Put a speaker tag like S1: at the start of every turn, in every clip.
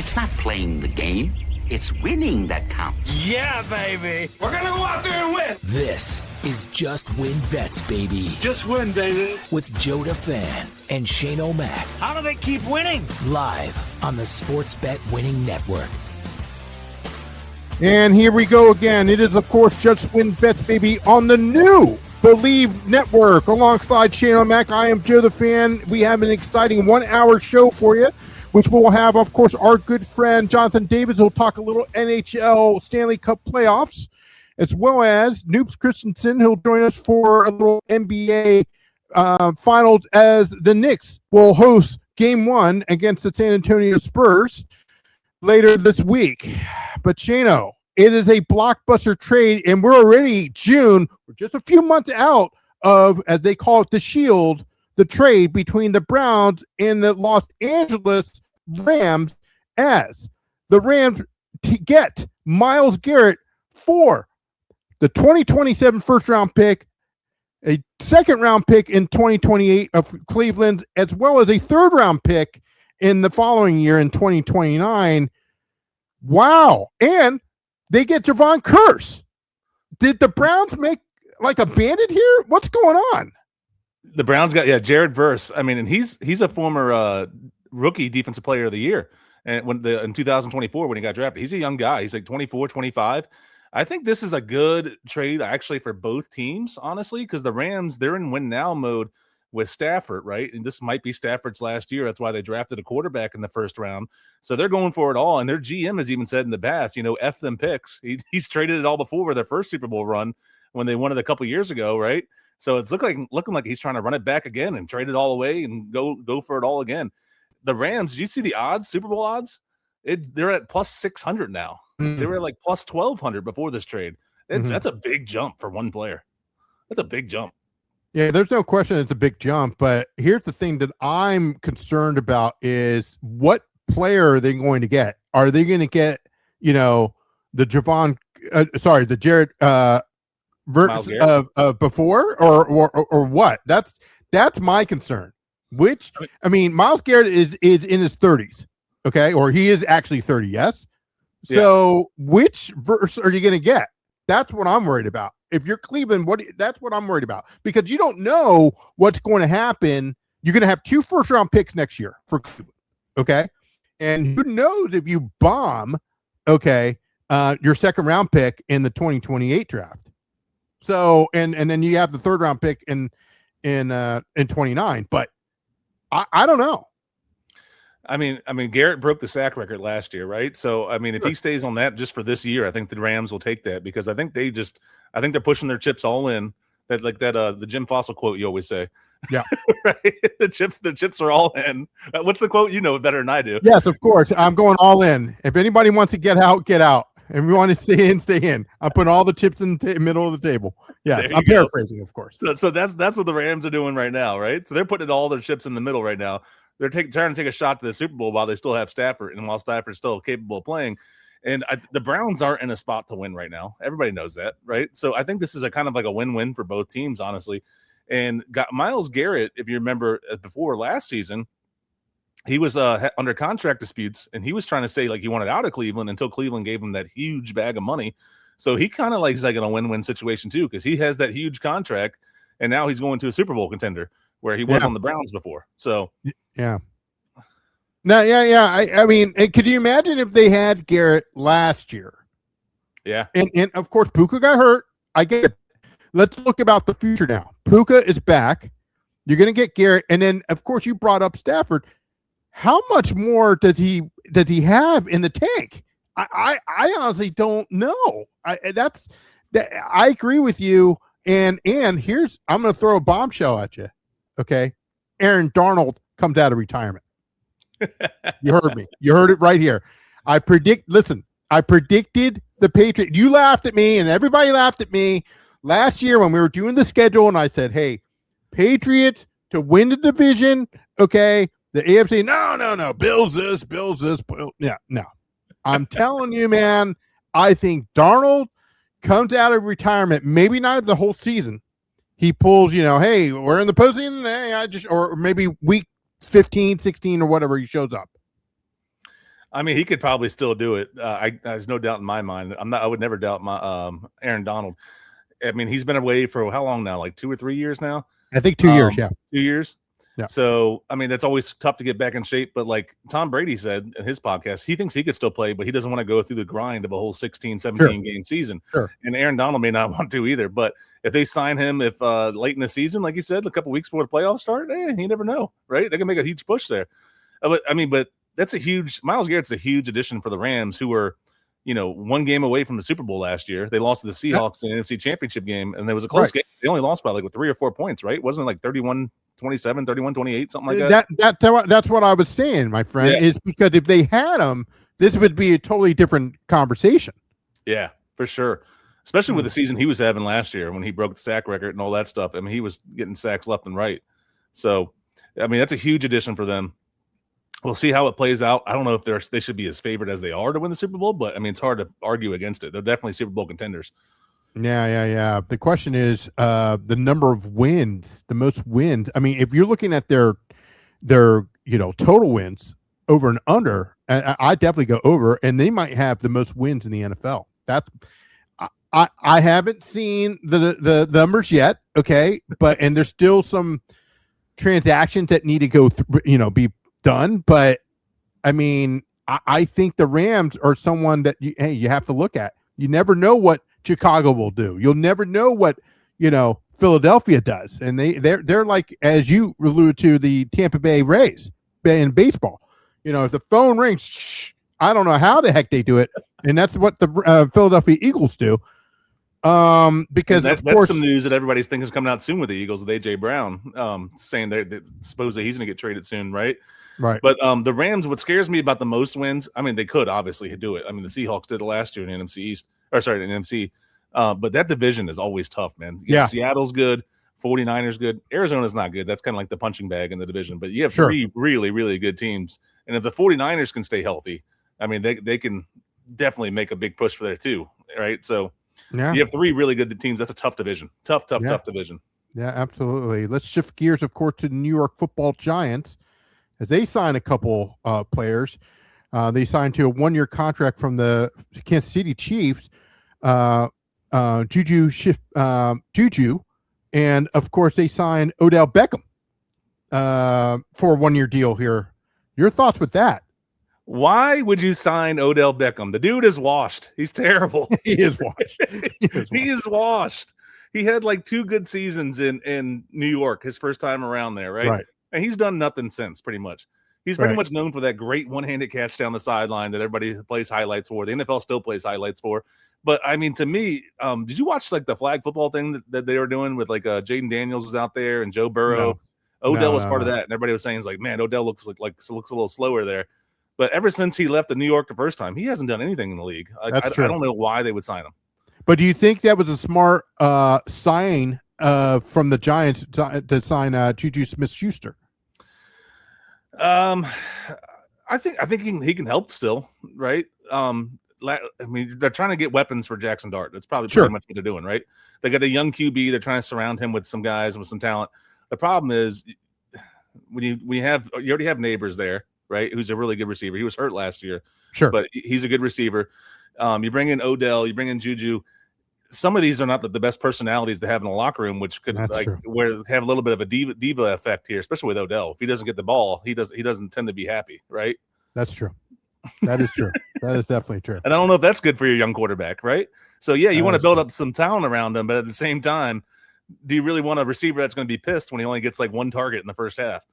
S1: It's not playing the game. It's winning that counts.
S2: Yeah, baby. We're going to go out there and win.
S3: This is Just Win Bets, baby.
S2: Just win, baby.
S3: With JoeDaFan and Shane O'Mac.
S2: How do they keep winning?
S3: Live on the Sports Bet Winning Network.
S4: And here we go again. It is, of course, Just Win Bets, baby, on the new Bleav Network. Alongside Shane O'Mac, I am JoeDaFan. We have an exciting 1 hour show for you, which we will have, of course, our good friend Jonathan Davis will talk a little NHL Stanley Cup playoffs, as well as Noops Christenson, who'll join us for a little NBA finals as the Knicks will host Game 1 against the San Antonio Spurs later this week. But Shano, it is a blockbuster trade, and we're already June. We're just a few months out of, as they call it, the Shield, the trade between the Browns and the Los Angeles Rams, as the Rams get Myles Garrett for the 2027 first-round pick, a second-round pick in 2028 of Cleveland, as well as a third-round pick in the following year in 2029. Wow. And they get Javon Curse. Did the Browns make like a bandit here? What's going on?
S5: The Browns got, Jared Verse. I mean, and he's a former rookie defensive player of the year. And in 2024, when he got drafted, he's a young guy. He's like 24, 25. I think this is a good trade actually for both teams, honestly, because the Rams, they're in win now mode with Stafford, right? And this might be Stafford's last year. That's why they drafted a quarterback in the first round. So they're going for it all. And their GM has even said in the past, F them picks. He's traded it all before with their first Super Bowl run when they won it a couple years ago, right? So it's looking like he's trying to run it back again and trade it all away and go for it all again. The Rams, did you see the odds, Super Bowl odds? They're at plus 600 now. Mm-hmm. They were like plus 1,200 before this trade. That's a big jump for one player. That's a big jump.
S4: Yeah, there's no question it's a big jump, but here's the thing that I'm concerned about is what player are they going to get? Are they going to get, the Jared Verse of before or what? That's my concern. Myles Garrett is in his 30s, okay? Or he is actually 30, yes? So which Verse are you going to get? That's what I'm worried about. If you're Cleveland, that's what I'm worried about, because you don't know what's going to happen. You're going to have 2 first-round picks next year for Cleveland, okay? And who knows if you bomb, your second-round pick in the 2028 draft. So, and then you have the third-round pick in 29. But I don't know.
S5: I mean, Garrett broke the sack record last year, right? So, if he stays on that just for this year, I think the Rams will take that, because I think they're pushing their chips all in. The Jim Fossil quote you always say.
S4: Yeah.
S5: Right? The chips are all in. What's the quote? You know it better than I do.
S4: Yes, of course. I'm going all in. If anybody wants to get out, get out. If we want to stay in, stay in. I'm putting all the chips in the middle of the table. Yes, I'm paraphrasing, of course.
S5: So that's what the Rams are doing right now, right? So they're putting all their chips in the middle right now. They're trying to take a shot to the Super Bowl while they still have Stafford, and while Stafford's still capable of playing. And the Browns aren't in a spot to win right now. Everybody knows that, right? So I think this is a kind of like a win-win for both teams, honestly. And got Myles Garrett, if you remember, before last season, he was under contract disputes, and he was trying to say like he wanted out of Cleveland until Cleveland gave him that huge bag of money. So he kind of is like in a win-win situation too, because he has that huge contract, and now he's going to a Super Bowl contender where he was on the Browns before. So
S4: yeah. No, yeah. Could you imagine if they had Garrett last year?
S5: Yeah.
S4: And of course, Puka got hurt. I get it. Let's look about the future now. Puka is back. You're going to get Garrett, and then of course you brought up Stafford. How much more does he have in the tank? I honestly don't know. I agree with you. And here's, I'm going to throw a bombshell at you. Okay, Aaron Darnold comes out of retirement. You heard me. You heard it right here. I predicted the Patriots. You laughed at me, and everybody laughed at me last year when we were doing the schedule, and I said, hey, Patriots to win the division, okay? The AFC, no. Bills this. Yeah, no. I'm telling you, man, I think Darnold comes out of retirement, maybe not the whole season. He pulls, hey, we're in the postseason. Hey, or maybe week 15, 16, or whatever, he shows up.
S5: I mean, he could probably still do it. There's no doubt in my mind. I would never doubt my Aaron Donald. I mean, he's been away for how long now? Like 2 or 3 years now.
S4: I think 2 years. Yeah,
S5: 2 years.
S4: Yeah.
S5: So, I mean, that's always tough to get back in shape. But like Tom Brady said in his podcast, he thinks he could still play, but he doesn't want to go through the grind of a whole 16, 17 game season.
S4: Sure.
S5: And Aaron Donald may not want to either. But if they sign him, if late in the season, like you said, a couple weeks before the playoffs start, you never know, right? They can make a huge push there. But that's Myles Garrett's a huge addition for the Rams, who were, 1 game away from the Super Bowl last year. They lost to the Seahawks in the NFC Championship game, and there was a close game. They only lost by like 3 or 4 points, right? Wasn't it like 31-27, 31-28, something like that?
S4: That's what I was saying, my friend, is because if they had him, this would be a totally different conversation.
S5: Yeah, for sure. Especially with the season he was having last year when he broke the sack record and all that stuff. I mean, he was getting sacks left and right. So, I mean, that's a huge addition for them. We'll see how it plays out. I don't know if they should be as favored as they are to win the Super Bowl, but I mean, it's hard to argue against it. They're definitely Super Bowl contenders.
S4: Yeah. The question is the number of wins, the most wins. I mean, if you're looking at their total wins over and under, I definitely go over, and they might have the most wins in the NFL. I haven't seen the numbers yet, okay, and there's still some transactions that need to go be done, but I mean, I think the Rams are someone that you have to look at. You never know what Chicago will do. You'll never know what Philadelphia does, and they're like, as you alluded to, the Tampa Bay Rays in baseball. If the phone rings, I don't know how the heck they do it, and that's what the Philadelphia Eagles do. Because that's
S5: some news that everybody's thinking is coming out soon with the Eagles, with AJ Brown, saying they suppose that he's going to get traded soon, right?
S4: Right.
S5: But the Rams, what scares me about the most wins, I mean, they could obviously do it. I mean, the Seahawks did it last year in the NFC East, in NFC. But that division is always tough, man.
S4: Yeah.
S5: Seattle's good, 49ers good, Arizona's not good. That's kind of like the punching bag in the division. But you have 3 really, really good teams, and if the 49ers can stay healthy, I mean, they can definitely make a big push for there too, right? So you have 3 really good teams. That's a tough division. Tough division.
S4: Yeah, absolutely. Let's shift gears, of course, to the New York Football Giants, as they sign a couple players. They signed to a 1-year contract from the Kansas City Chiefs, Juju, and of course they signed Odell Beckham for a 1-year deal here. Your thoughts with that?
S5: Why would you sign Odell Beckham? The dude is washed. He's terrible.
S4: He is washed.
S5: He is washed. He had like 2 good seasons in New York his first time around there, right? And he's done nothing since, pretty much. He's pretty much known for that great one-handed catch down the sideline that everybody plays highlights for. The NFL still plays highlights for. But, I mean, to me, did you watch like the flag football thing that they were doing with like Jaden Daniels was out there and Joe Burrow? No. Odell was part of that. And everybody was saying, like, man, Odell looks a little slower there. But ever since he left New York the first time, he hasn't done anything in the league.
S4: That's true.
S5: I don't know why they would sign him.
S4: But do you think that was a smart sign from the Giants to sign Juju Smith-Schuster?
S5: I think he can help still, right? I mean, they're trying to get weapons for Jackson Dart. That's probably pretty much what they're doing, right? They got a young QB. They're trying to surround him with some guys with some talent. The problem is when you already have Neighbors there, right? Who's a really good receiver. He was hurt last year, but he's a good receiver. You bring in Odell, you bring in Juju. Some of these are not the best personalities to have in a locker room, which could have a little bit of a diva effect here, especially with Odell. If he doesn't get the ball, he doesn't tend to be happy, right?
S4: That's true. That is true. That is definitely true.
S5: And I don't know if that's good for your young quarterback, right? So yeah, you want to build up some talent around him, but at the same time, do you really want a receiver that's going to be pissed when he only gets like 1 target in the first half?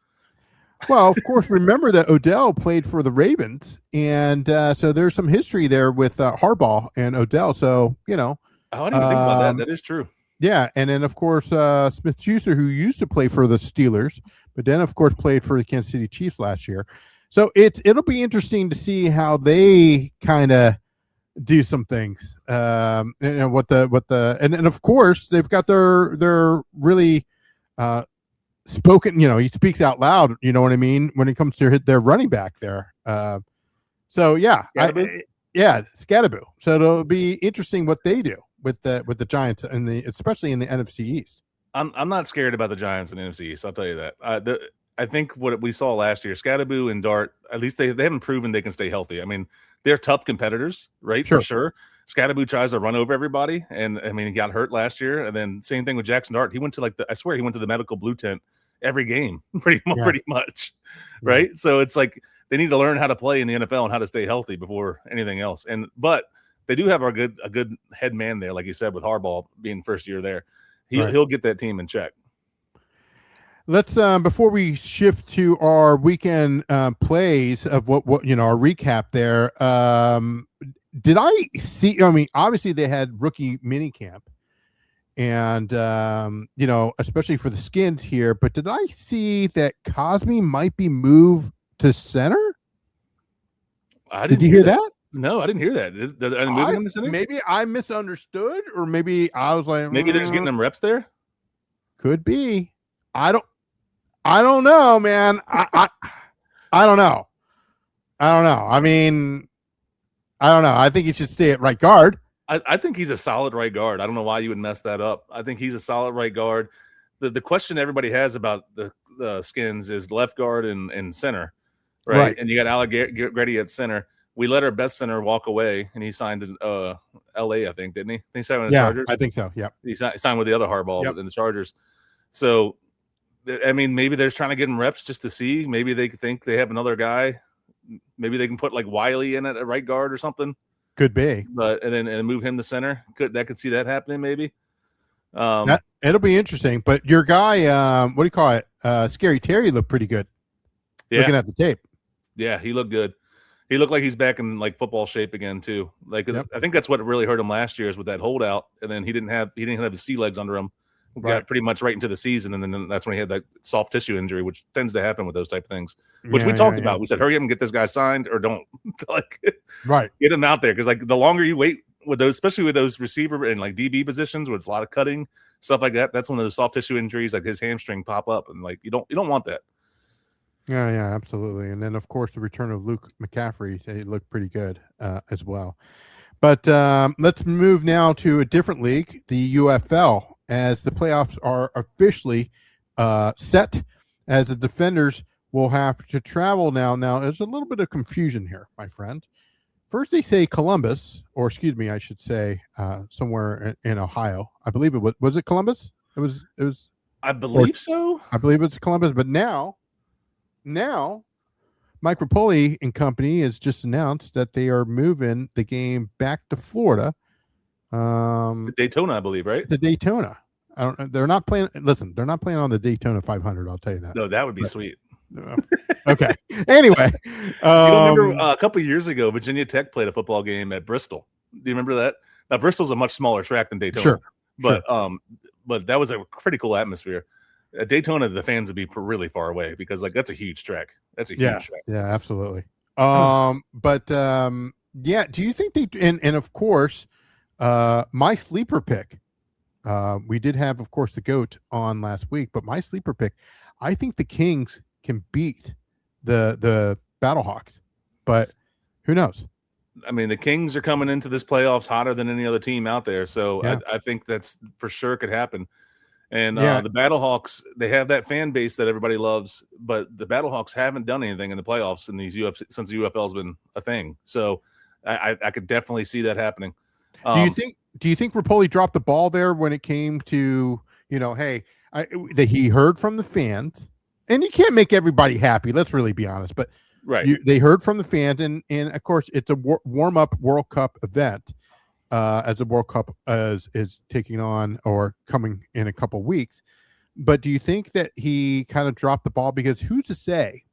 S4: Well, of course, remember that Odell played for the Ravens, and so there's some history there with Harbaugh and Odell. So,
S5: I didn't even think about that. That is true.
S4: Yeah, and then, of course, Smith-Schuster, who used to play for the Steelers, but then, of course, played for the Kansas City Chiefs last year. So it'll be interesting to see how they kind of do some things. And of course, they've got their really spoken, he speaks out loud, you know what I mean, when it comes to their running back there. So yeah, Scatterboo. So it'll be interesting what they do with the Giants especially in the NFC East.
S5: I'm not scared about the Giants in the NFC East. I'll tell you that. I think what we saw last year, Scadaboo and Dart, at least they haven't proven they can stay healthy. I mean, they're tough competitors, right?
S4: Sure.
S5: For sure. Scadaboo tries to run over everybody, and I mean, he got hurt last year. And then same thing with Jackson Dart. He went to I swear he went to the medical blue tent every game, pretty much, right? So it's like they need to learn how to play in the NFL and how to stay healthy before anything else. But they do have a good head man there, like you said, with Harbaugh being first year there. He'll get that team in check.
S4: Let's before we shift to our weekend plays of what our recap there. Did I see? I mean, obviously they had rookie mini camp, and especially for the Skins here. But did I see that Cosme might be moved to center? Did you hear that?
S5: No, I didn't hear that. Are they moving him to center?
S4: Maybe I misunderstood, or maybe I was like,
S5: maybe they're just getting them reps there.
S4: Could be. I don't know, man. I don't know. I mean, I don't know. I think he should stay at right guard.
S5: I think he's a solid right guard. I don't know why you would mess that up. I think he's a solid right guard. The question everybody has about the Skins is left guard and center, right? And you got Allegretti at center. We let our best center walk away, and he signed in L.A., I think, didn't he? He signed with the Chargers?
S4: I think so, yeah.
S5: He signed with the other Harbaugh in the Chargers. So, I mean, maybe they're just trying to get him reps just to see. Maybe they think they have another guy. Maybe they can put like Wiley in at right guard or something.
S4: Could be,
S5: but and then move him to center. Could see that happening maybe.
S4: It'll be interesting. But your guy, what do you call it? Scary Terry looked pretty good.
S5: Yeah.
S4: Looking at the tape. Yeah,
S5: he looked good. He looked like he's back in like football shape again too. Like I think that's what really hurt him last year is with that holdout, and then he didn't have his sea legs under him. Got pretty much right into the season, and then that's when he had that soft tissue injury, which tends to happen with those type of things. Which we talked about. We said, hurry up and get this guy signed, or don't get him out there because like the longer you wait with those, especially with those receiver and like DB positions where it's a lot of cutting stuff like that. That's when those soft tissue injuries, like his hamstring, pop up, and like you don't want that.
S4: Yeah, absolutely. And then of course the return of Luke McCaffrey, they looked pretty good as well. But let's move now to a different league, the UFL. As the playoffs are officially set, as the Defenders will have to travel now. Now, there's a little bit of confusion here, my friend. First, they say Columbus, or excuse me, I should say somewhere in Ohio. I believe it was it Columbus? It was.
S5: I believe so.
S4: I believe it's Columbus. But now, Mike Rapoli and company has just announced that they are moving the game back to Florida.
S5: Daytona, I believe, right?
S4: The Daytona. I don't. They're not playing. Listen, they're not playing on the Daytona 500. I'll tell you that.
S5: No, that would be sweet.
S4: Okay. Anyway,
S5: you remember a couple of years ago, Virginia Tech played a football game at Bristol. Do you remember that? Now Bristol's a much smaller track than Daytona, but that was a pretty cool atmosphere. At Daytona, the fans would be really far away because like that's a huge track. That's a huge track.
S4: Yeah, absolutely. But do you think they and of course. My sleeper pick, we did have, of course, the GOAT on last week, but my sleeper pick, I think the Kings can beat the Battlehawks, but who knows?
S5: I mean, the Kings are coming into this playoffs hotter than any other team out there, so I think that's for sure could happen. And the Battlehawks, they have that fan base that everybody loves, but the Battlehawks haven't done anything in the playoffs in these since the UFL has been a thing. So I could definitely see that happening.
S4: Do you think Rapoli dropped the ball there when it came to, that he heard from the fans, and you can't make everybody happy. Let's really be honest, but they heard from the fans, and of course it's a warm up World Cup event as the World Cup is taking on or coming in a couple weeks. But do you think that he kind of dropped the ball because who's to say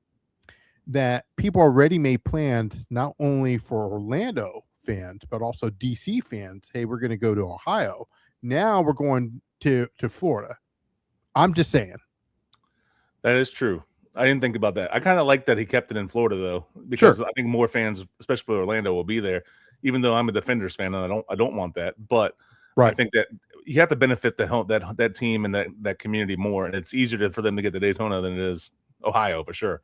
S4: that people already made plans not only for Orlando fans but also DC fans? Hey, we're going to go to Ohio. Now we're going to Florida. I'm just saying.
S5: That is true. I didn't think about that. I kind of like that he kept it in Florida though, because I think more fans, especially for Orlando, will be there. Even though I'm a Defenders fan and I don't want that, but I think that you have to benefit that team and that community more, and it's easier for them to get to Daytona than it is Ohio for sure.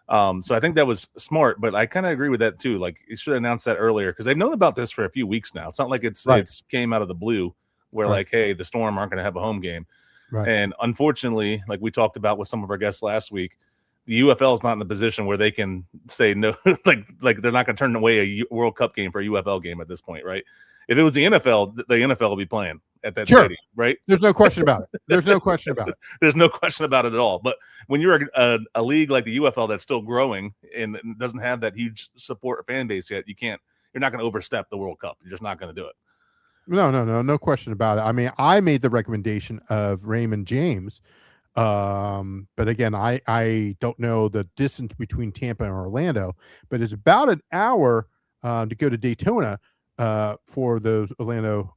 S5: So I think that was smart, but I kind of agree with that too. Like you should have announced that earlier because they've known about this for a few weeks now. It's not like it's came out of the blue where like, hey, the Storm aren't going to have a home game. Right. And unfortunately, like we talked about with some of our guests last week, the UFL is not in the position where they can say no, like they're not going to turn away a World Cup game for a UFL game at this point, right? If it was the NFL, the NFL will be playing at that stadium, right?
S4: There's no question about it. There's no question about it.
S5: There's no question about it at all. But when you're a league like the UFL that's still growing and doesn't have that huge support fan base yet, you're not going to overstep the World Cup. You're just not going to do it.
S4: No question about it. I mean, I made the recommendation of Raymond James, but again, I don't know the distance between Tampa and Orlando, but it's about an hour to go to Daytona for those Orlando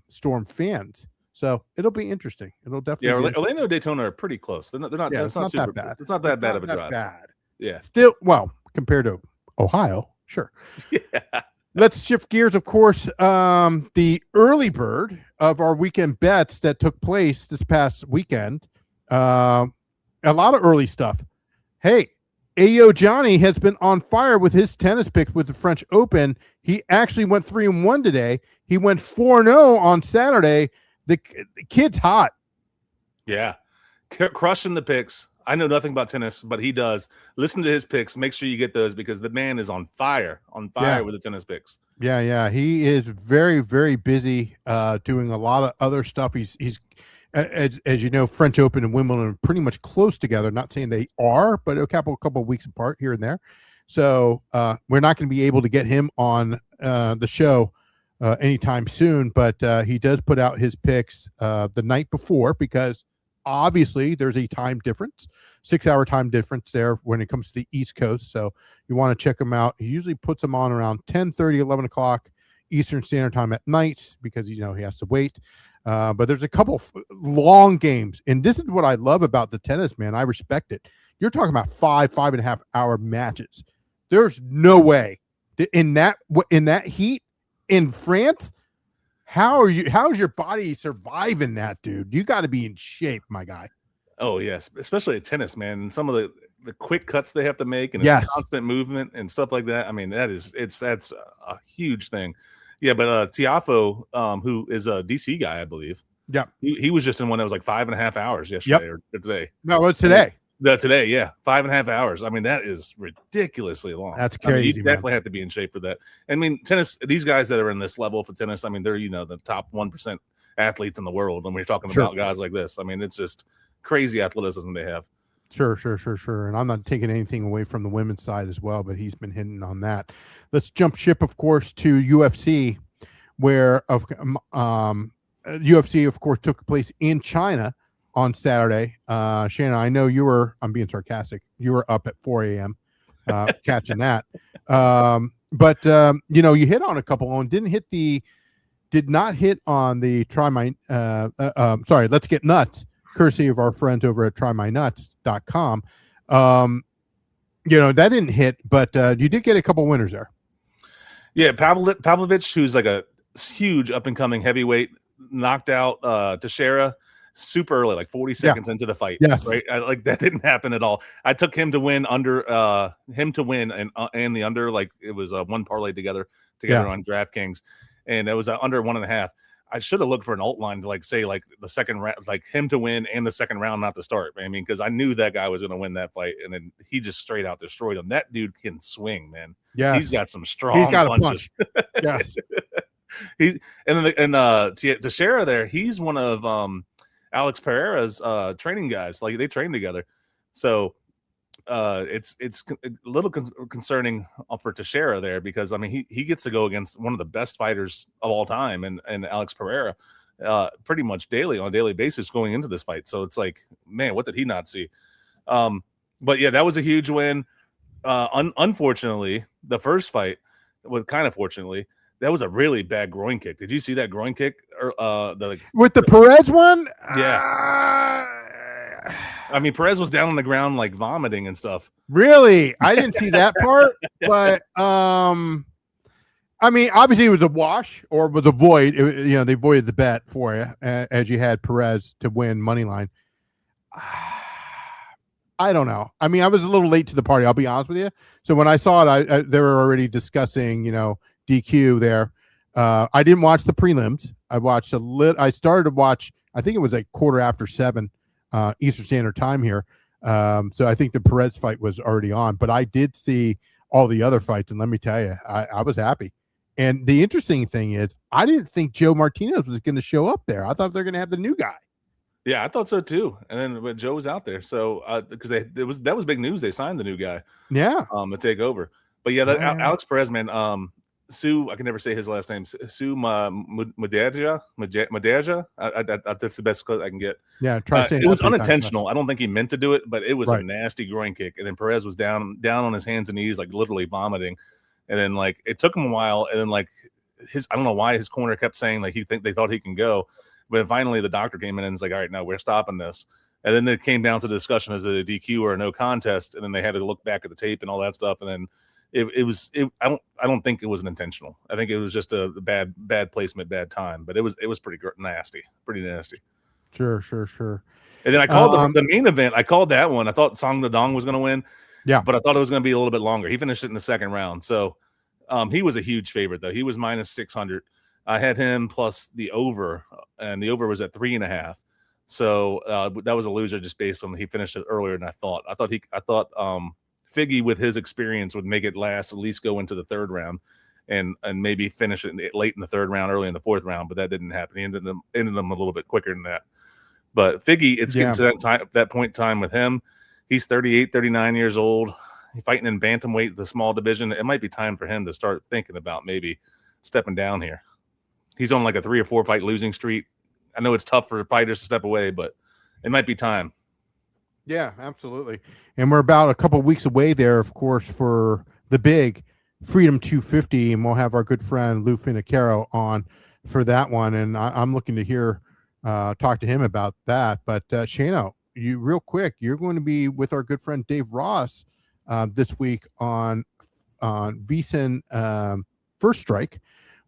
S4: Storm fans. So it'll be interesting. It'll definitely.
S5: Yeah, Orlando and Daytona are pretty close. They're not.
S4: Yeah,
S5: it's not that bad. It's not that bad of a drive.
S4: Bad.
S5: Yeah.
S4: Still, well, compared to Ohio, sure.
S5: Yeah.
S4: Let's shift gears, of course. The early bird of our weekend bets that took place this past weekend. A lot of early stuff. Hey, Ayo Johnny has been on fire with his tennis picks with the French Open. He actually went 3-1 today. He went 4-0 on Saturday. The kid's hot.
S5: Yeah. Crushing the picks. I know nothing about tennis, but he does. Listen to his picks. Make sure you get those because the man is on fire with the tennis picks.
S4: Yeah. He is very, very busy doing a lot of other stuff. He's as you know, French Open and Wimbledon are pretty much close together. Not saying they are, but a couple of weeks apart here and there. So we're not going to be able to get him on the show anytime soon, but he does put out his picks the night before because obviously there's a time difference, 6-hour time difference there when it comes to the East Coast. So you want to check him out. He usually puts them on around 10:30, 11 o'clock Eastern Standard Time at night because, he has to wait. But there's a couple long games. And this is what I love about the tennis, man. I respect it. You're talking about 5.5 hour matches. There's no way in that heat in France. How's your body surviving that, dude? You got to be in shape, my guy.
S5: Oh yes, especially at tennis, man. And some of the quick cuts they have to make and it's constant movement and stuff like that. I mean, that's a huge thing. Yeah, but Tiafo, who is a DC guy, I believe.
S4: Yeah,
S5: he was just in one that was like 5.5 hours yesterday or today.
S4: No, it's today.
S5: Today, yeah, 5.5 hours. I mean, that is ridiculously long.
S4: That's crazy.
S5: You definitely have to be in shape for that. I mean, tennis. These guys that are in this level for tennis, I mean, they're the top 1% athletes in the world. And we're talking about guys like this. I mean, it's just crazy athleticism they have.
S4: Sure. And I'm not taking anything away from the women's side as well, but he's been hitting on that. Let's jump ship, of course, to UFC, where UFC, of course, took place in China on Saturday. Shannon, I know I'm being sarcastic. You were up at 4 a.m. Catching that. But you hit on a couple and did not hit on the Let's Get Nuts, courtesy of our friends over at trymynuts.com. That didn't hit, but you did get a couple winners there.
S5: Yeah, Pavlovich, who's like a huge up-and-coming heavyweight, knocked out Teixeira super early, like 40 seconds into the fight.
S4: Yes.
S5: Right? That didn't happen at all. I took him to win and the under, like it was one parlay together on DraftKings, and it was under 1.5. I should have looked for an alt line to say the second round, like him to win and the second round not to start. I mean, because I knew that guy was going to win that fight, and then he just straight out destroyed him. That dude can swing, man. Yeah, he's got some strong.
S4: He's got
S5: punches.
S4: a punch. Yes.
S5: Teixeira there, he's one of Alex Pereira's training guys. Like they train together, so it's a little concerning for Teixeira there because I mean he gets to go against one of the best fighters of all time and Alex Pereira pretty much on a daily basis going into this fight. So it's like, man, what did he not see? But yeah, that was a huge win. Unfortunately, the first fight was kind of fortunately. That was a really bad groin kick. Did you see that groin kick?
S4: With the Perez one?
S5: Yeah. I mean, Perez was down on the ground like vomiting and stuff.
S4: Really? I didn't see that part. But, I mean, obviously it was a wash or it was a void. They voided the bet for you as you had Perez to win money line. I don't know. I mean, I was a little late to the party. I'll be honest with you. So when I saw it, they were already discussing, DQ there. I didn't watch the prelims. I started to watch, I think it was like 7:15 Eastern Standard Time here. So I think the Perez fight was already on, but I did see all the other fights, and let me tell you, I was happy. And the interesting thing is, I didn't think Joe Martinez was going to show up there. I thought they're going to have the new guy.
S5: Yeah, I thought so too. And then when Joe was out there, so because that was big news. They signed the new guy, to take over. But yeah, Alex Perez, man. Sue, I can never say his last name. Sue Madeja. That's the best clip I can get.
S4: Yeah, try saying
S5: it was unintentional. I don't think he meant to do it, but it was a nasty groin kick. And then Perez was down on his hands and knees, like literally vomiting. And then like it took him a while, and then like I don't know why his corner kept saying like they thought he can go. But finally, the doctor came in and was like, all right, no, we're stopping this. And then it came down to the discussion, is it a DQ or a no contest? And then they had to look back at the tape and all that stuff. And then I don't think it was an intentional. I think it was just a bad placement, bad time. But it was pretty nasty.
S4: Sure.
S5: And then I called the main event. I called that one. I thought Song Dong was going to win.
S4: Yeah.
S5: But I thought it was going to be a little bit longer. He finished it in the second round. So he was a huge favorite, though. He was minus 600. I had him plus the over, and the over was at 3.5. So that was a loser just based on he finished it earlier than I thought. I thought Figgy with his experience would make it last, at least go into the third round, and maybe finish it late in the third round, early in the fourth round. But that didn't happen. He ended them a little bit quicker than that. But Figgy, it's getting to that point in time with him. He's 38, 39 years old. He's fighting in bantamweight, the small division. It might be time for him to start thinking about maybe stepping down here. He's on like a 3 or 4 fight losing streak. I know it's tough for fighters to step away, but it might be time.
S4: Yeah, absolutely. And we're about a couple weeks away there, of course, for the big Freedom 250, and we'll have our good friend Lou Finocchiaro on for that one. And I'm looking to talk to him about that. But Shano, you real quick, you're going to be with our good friend Dave Ross this week on VSiN First Strike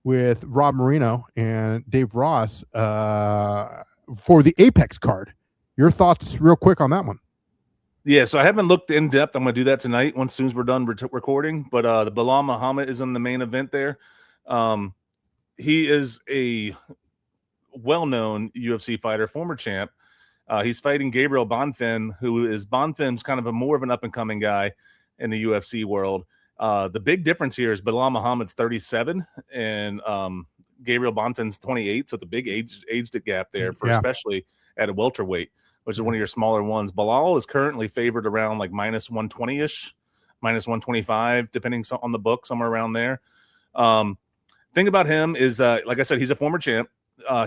S4: with Rob Marino and Dave Ross for the Apex card. Your thoughts real quick on that one?
S5: Yeah, so I haven't looked in depth. I'm going to do that tonight as soon as we're done recording. But the Bilal Muhammad is in the main event there. He is a well-known UFC fighter, former champ. He's fighting Gabriel Bonfim, who is Bonfim's kind of more of an up-and-coming guy in the UFC world. The big difference here is Bilal Muhammad's 37 and Gabriel Bonfim's 28. So it's a big age gap there, especially at a welterweight, which is one of your smaller ones. Bilal is currently favored around like minus 120-ish, minus 125, depending on the book, somewhere around there. Thing about him is, like I said, he's a former champ.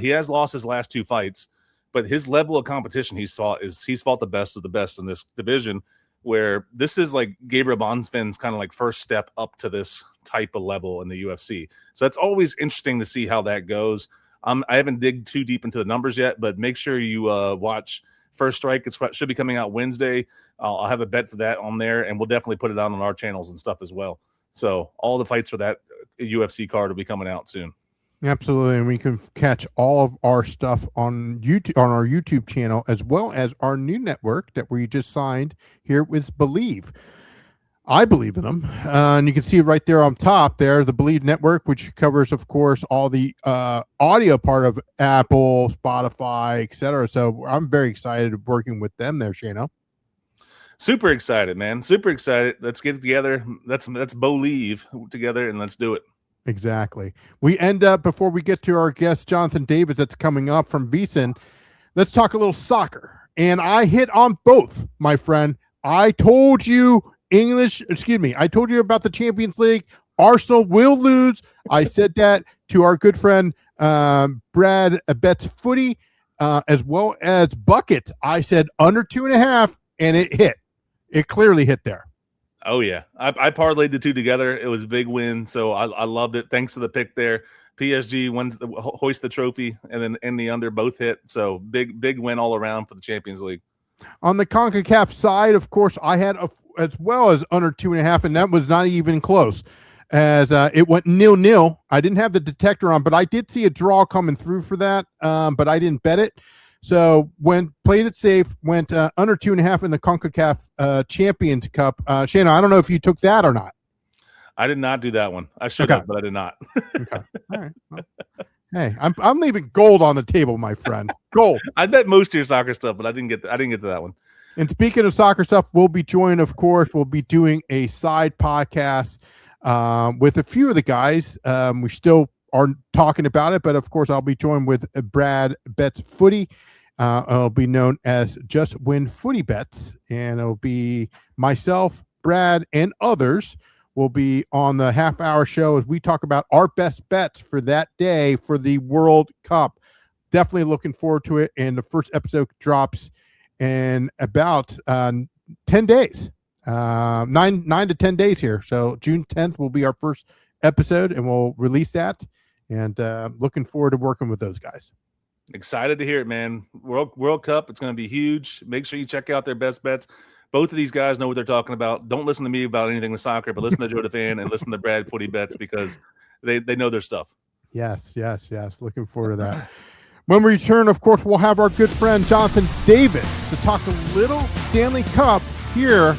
S5: He has lost his last 2 fights, but his level of competition he's fought the best of the best in this division, where this is like Gabriel Bonfim's kind of like first step up to this type of level in the UFC. So it's always interesting to see how that goes. I haven't digged too deep into the numbers yet, but make sure you watch First Strike. It should be coming out Wednesday. I'll have a bet for that on there, and we'll definitely put it out on our channels and stuff as well. So all the fights for that UFC card will be coming out soon.
S4: Absolutely, and we can catch all of our stuff on YouTube, on our YouTube channel, as well as our new network that we just signed here with Bleav. I believe in them, and you can see it right there on top there, the Bleav network, which covers, of course, all the audio part of Apple, Spotify, etc. So I'm very excited working with them there, Shano.
S5: Super excited, man. Super excited. Let's get together. Let's Bleav together, and let's do it.
S4: Exactly. We end up, before we get to our guest, Jonathan Davis, that's coming up from VSiN, let's talk a little soccer. And I hit on both, my friend. I told you I told you about the Champions League. Arsenal will lose. I said that to our good friend, Brad Betts Footy, as well as Bucket. I said under 2.5, and it hit. It clearly hit there.
S5: Oh, yeah. I parlayed the two together. It was a big win, so I loved it. Thanks to the pick there. PSG hoist the trophy, and then in the under both hit. So big win all around for the Champions League.
S4: On the CONCACAF side, of course, I had as well as under 2.5, and that was not even close. As it went 0-0. I didn't have the detector on, but I did see a draw coming through for that, but I didn't bet it. So played it safe, went under 2.5 in the CONCACAF Champions Cup. Shana, I don't know if you took that or not.
S5: I did not do that one. I should have, but I did not.
S4: Okay. All right. Well, hey, I'm leaving gold on the table, my friend. Gold.
S5: I bet most of your soccer stuff, but I didn't get to that one.
S4: And speaking of soccer stuff, we'll be joined, of course, we'll be doing a side podcast with a few of the guys. We still are talking about it, but of course, I'll be joined with Brad Bets Footy. It'll be known as Just Win Footy Bets, and it'll be myself, Brad, and others will be on the half-hour show as we talk about our best bets for that day for the World Cup. Definitely looking forward to it, and the first episode drops in about 10 days, 9 to 10 days here. So June 10th will be our first episode, and we'll release that, and looking forward to working with those guys.
S5: Excited to hear it, man. World Cup, it's going to be huge. Make sure you check out their best bets. Both of these guys know what they're talking about. Don't listen to me about anything with soccer, but listen to JoeDaFan and listen to Brad Footy Bets because they know their stuff.
S4: Yes. Looking forward to that. When we return, of course, we'll have our good friend Jonathan Davis to talk a little Stanley Cup here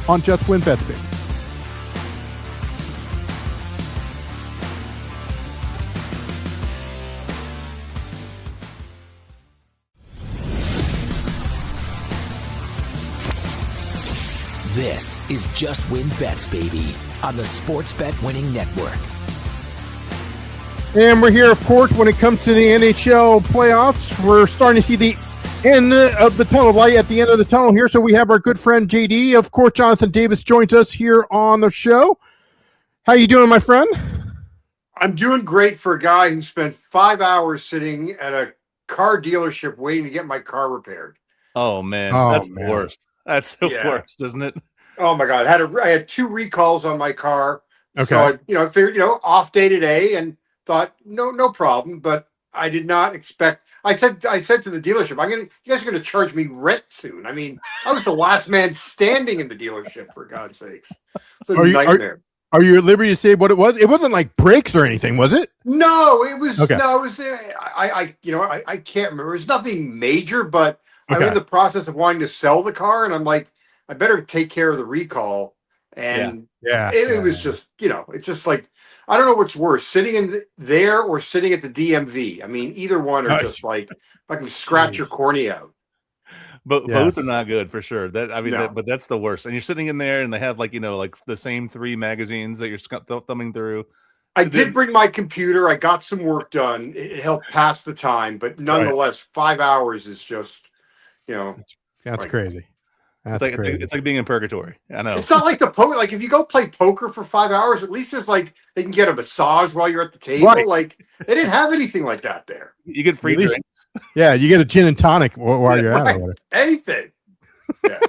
S4: on Just Win Bets, baby.
S3: This is Just Win Bets, baby, on the Sports Bet Winning Network.
S4: And we're here, of course, when it comes to the NHL playoffs. We're starting to see the end of the tunnel, light at the end of the tunnel here. So we have our good friend JD. Of course, Jonathan Davis joins us here on the show. How you doing, my friend?
S6: I'm doing great for a guy who spent 5 hours sitting at a car dealership waiting to get my car repaired.
S5: Oh, man. The worst. That's the worst, isn't it?
S6: Oh, my God. I had 2 recalls on my car.
S4: Okay.
S6: So I figured, off day today and thought, no problem. But I did not expect. I said to the dealership, you guys are going to charge me rent soon. I mean, I was the last man standing in the dealership, for God's sakes. It's a nightmare.
S4: Are you at liberty to say what it was? It wasn't like brakes or anything, was it?
S6: No, it was.
S4: Okay.
S6: No, it was. I can't remember. It was nothing major, but I'm in the process of wanting to sell the car, and I'm like, I better take care of the recall. And it was just, it's just like, I don't know what's worse, sitting in there or sitting at the DMV. I mean, either one are just like, I can scratch your cornea out.
S5: But both are not good for sure. But that's the worst. And you're sitting in there, and they have like the same 3 magazines that you're thumbing through.
S6: I did bring my computer. I got some work done. It helped pass the time, but nonetheless, 5 hours is just,
S4: that's crazy. That's crazy.
S5: It's like being in purgatory. I know.
S6: It's not like the poker. Like if you go play poker for 5 hours, at least there's like they can get a massage while you're at the table.
S4: Right.
S6: Like they didn't have anything like that there.
S5: You get free drinks.
S4: Yeah, you get a gin and tonic while you're at it.
S6: Anything. Yeah.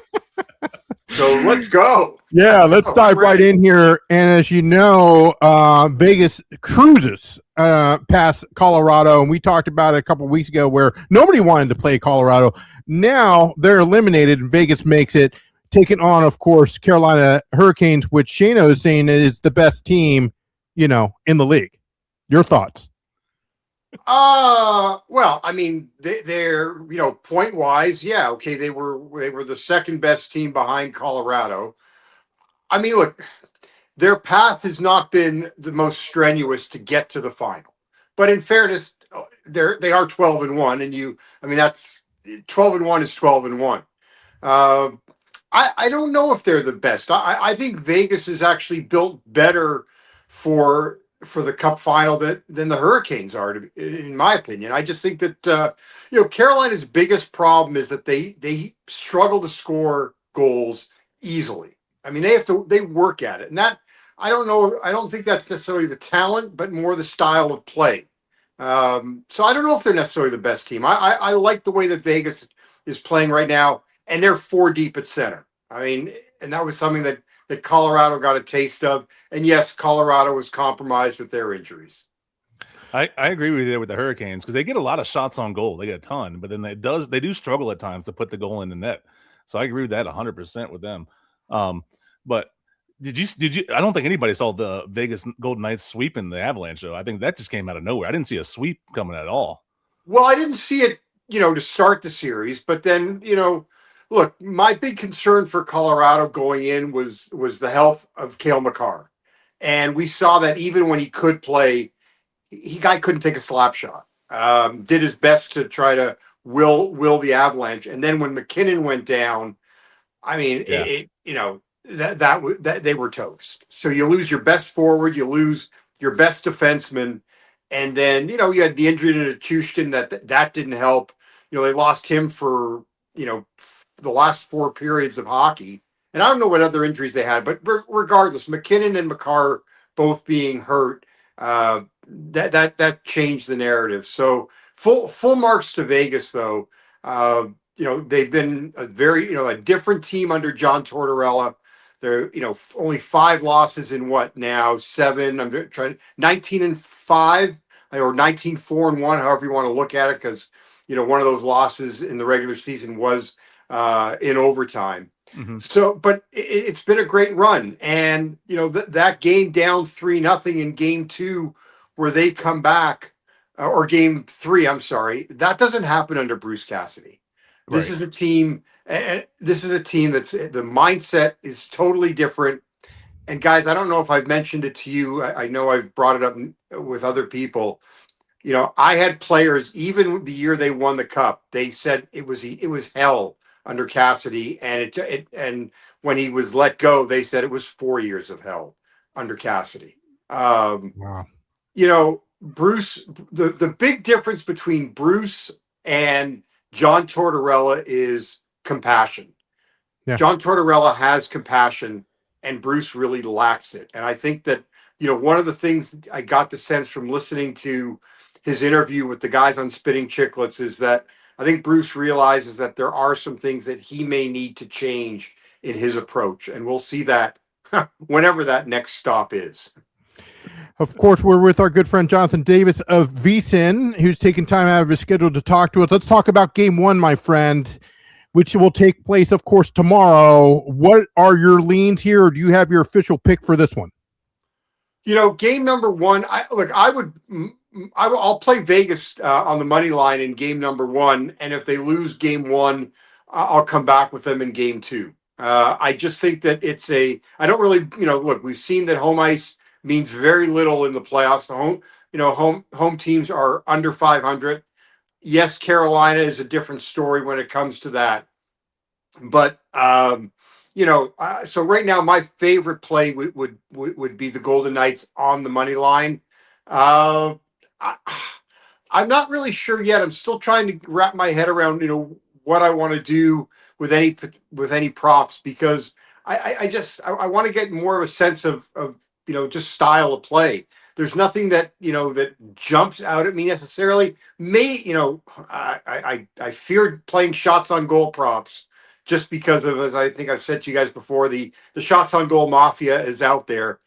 S6: So let's go.
S4: Yeah, let's dive right in here. And as you know, Vegas cruises past Colorado, and we talked about it a couple weeks ago where nobody wanted to play Colorado. Now they're eliminated, and Vegas makes it, taking on, of course, Carolina Hurricanes, which Shano is saying is the best team, in the league. Your thoughts?
S6: Well, I mean, they're point wise, okay, they were the second best team behind Colorado. I mean, look, their path has not been the most strenuous to get to the final, but in fairness, they are 12-1, and that's 12-1 is 12-1. I don't know if they're the best. I think Vegas is actually built better for the Cup final than the Hurricanes are, in my opinion. I just think that Carolina's biggest problem is that they struggle to score goals easily. I mean, they work at it, and that I don't know. I don't think that's necessarily the talent, but more the style of play. So I don't know if they're necessarily the best team. I like the way that Vegas is playing right now, and they're 4 deep at center. I mean, and that was something that Colorado got a taste of. And yes, Colorado was compromised with their injuries.
S5: I agree with you there with the Hurricanes because they get a lot of shots on goal. They get a ton, but then they do struggle at times to put the goal in the net. So I agree with that 100% with them. But did you? I don't think anybody saw the Vegas Golden Knights sweeping the Avalanche, though. I think that just came out of nowhere. I didn't see a sweep coming at all.
S6: Well, I didn't see it, to start the series, but then, look, my big concern for Colorado going in was the health of Cale Makar. And we saw that even when he could play, guy couldn't take a slap shot. Did his best to try to will the Avalanche. And then when McKinnon went down, I mean,
S5: Yeah.
S6: that they were toast. So you lose your best forward, you lose your best defenseman, and then you had the injury to Chushkin that didn't help. They lost him for the last 4 periods of hockey, and I don't know what other injuries they had, but regardless, McKinnon and McCarr both being hurt, that changed the narrative. So full marks to Vegas, though. They've been a very, a different team under John Tortorella. They're, only 5 losses in what now? 7. I'm trying 19-5 or 19-4-1, however you want to look at it, because one of those losses in the regular season was in overtime.
S5: Mm-hmm.
S6: So, but it's been a great run, and that game down 3-0 in game 2, where they come back, or game 3, I'm sorry, that doesn't happen under Bruce Cassidy. This is a team, and this is a team that's the mindset is totally different. And guys, I don't know if I've mentioned it to you. I know I've brought it up with other people. I had players, even the year they won the cup, they said it was hell under Cassidy, and and when he was let go, they said it was 4 years of hell under Cassidy.
S4: Wow.
S6: Bruce, the big difference between Bruce and John Tortorella is compassion.
S4: Yeah.
S6: John Tortorella has compassion, and Bruce really lacks it. And I think that, one of the things I got the sense from listening to his interview with the guys on Spitting Chicklets is that I think Bruce realizes that there are some things that he may need to change in his approach. And we'll see that whenever that next stop is.
S4: Of course, we're with our good friend Jonathan Davis of VSiN, who's taking time out of his schedule to talk to us. Let's talk about game 1, my friend, which will take place, of course, tomorrow. What are your leans here, or do you have your official pick for this one?
S6: Game number 1, I'll play Vegas on the money line in game number 1, and if they lose game 1, I'll come back with them in game 2. I just think that I don't really, look, we've seen that home ice means very little in the playoffs. The home teams are under 500. Yes, Carolina is a different story when it comes to that. But so right now my favorite play would be the Golden Knights on the money line. I'm not really sure yet. I'm still trying to wrap my head around what I want to do with any props, because I want to get more of a sense of just style of play. There's nothing that that jumps out at me necessarily. I feared playing shots on goal props just because of, as I think I've said to you guys before, the shots on goal mafia is out there